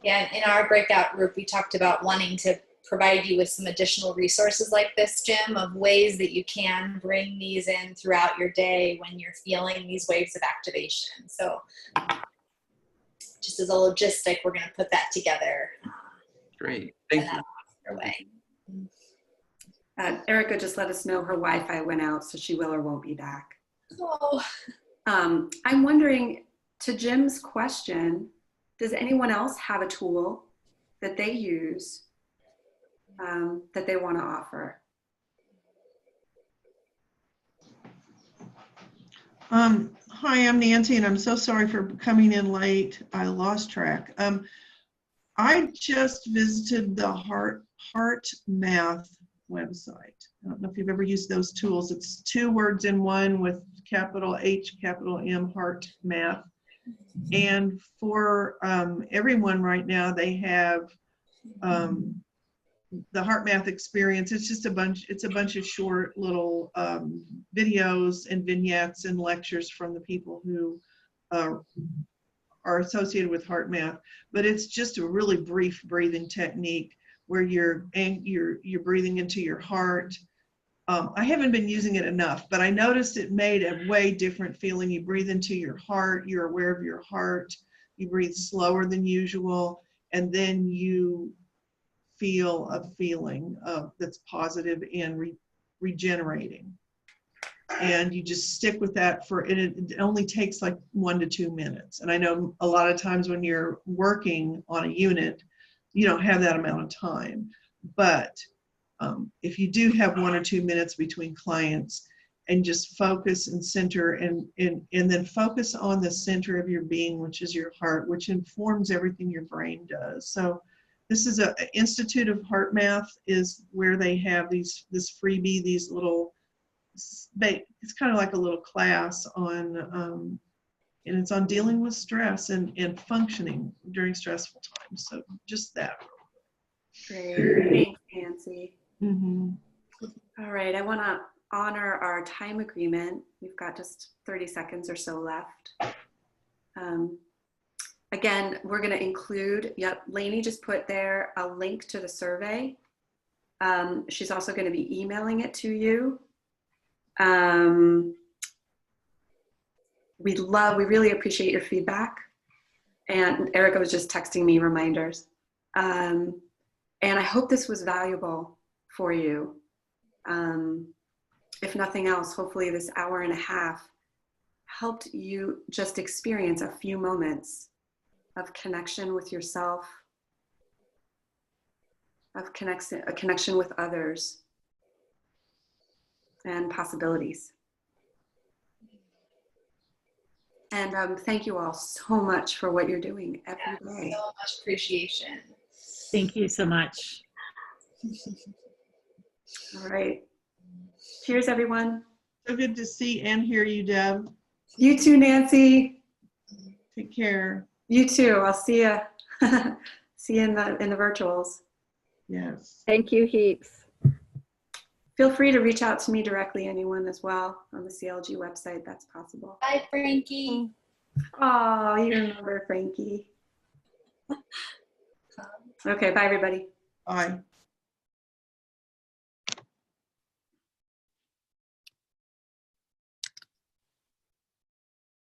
Yeah, in our breakout group, we talked about wanting to provide you with some additional resources like this, Jim, of ways that you can bring these in throughout your day when you're feeling these waves of activation. So just as a logistic, we're going to put that together. Great. Thank you. Way. Erica just let us know her Wi-Fi went out, so she will or won't be back. Oh. I'm wondering, to Jim's question, does anyone else have a tool that they use that they want to offer? Hi, I'm Nancy, and I'm so sorry for coming in late. I lost track. I just visited the Heart Math website. I don't know if you've ever used those tools. It's 2 words in one with capital H, capital M, Heart Math. And for everyone right now, they have the Heart Math experience. It's just a bunch of short little videos and vignettes and lectures from the people who are associated with Heart Math. But it's just a really brief breathing technique where you're breathing into your heart. I haven't been using it enough, but I noticed it made a way different feeling. You breathe into your heart, you're aware of your heart, you breathe slower than usual, and then you feel a feeling that's positive and regenerating. And you just stick with that it only takes like 1 to 2 minutes. And I know a lot of times when you're working on a unit, you don't have that amount of time. But if you do have 1 or 2 minutes between clients and just focus and center and then focus on the center of your being, which is your heart, which informs everything your brain does. So this is a Institute of Heart Math is where they have this freebie, these little, it's kind of like a little class on, and it's on dealing with stress and functioning during stressful times. So just that. Great, thanks, Nancy. Mm-hmm. All right, I want to honor our time agreement. We've got just 30 seconds or so left. Again, we're going to include, yep, Lainey just put there a link to the survey. She's also going to be emailing it to you. We really appreciate your feedback. And Erica was just texting me reminders. And I hope this was valuable for you. If nothing else, hopefully this hour and a half helped you just experience a few moments of connection with yourself, of a connection with others, and possibilities. And thank you all so much for what you're doing every day. So much appreciation. Thank you so much. All right. Cheers, everyone. So good to see and hear you, Deb. You too, Nancy. Take care. You too. I'll see you. See you in the virtuals. Yes. Thank you heaps. Feel free to reach out to me directly, anyone as well, on the CLG website. That's possible. Bye, Frankie. Oh, you remember Frankie. Okay, bye, everybody. Bye.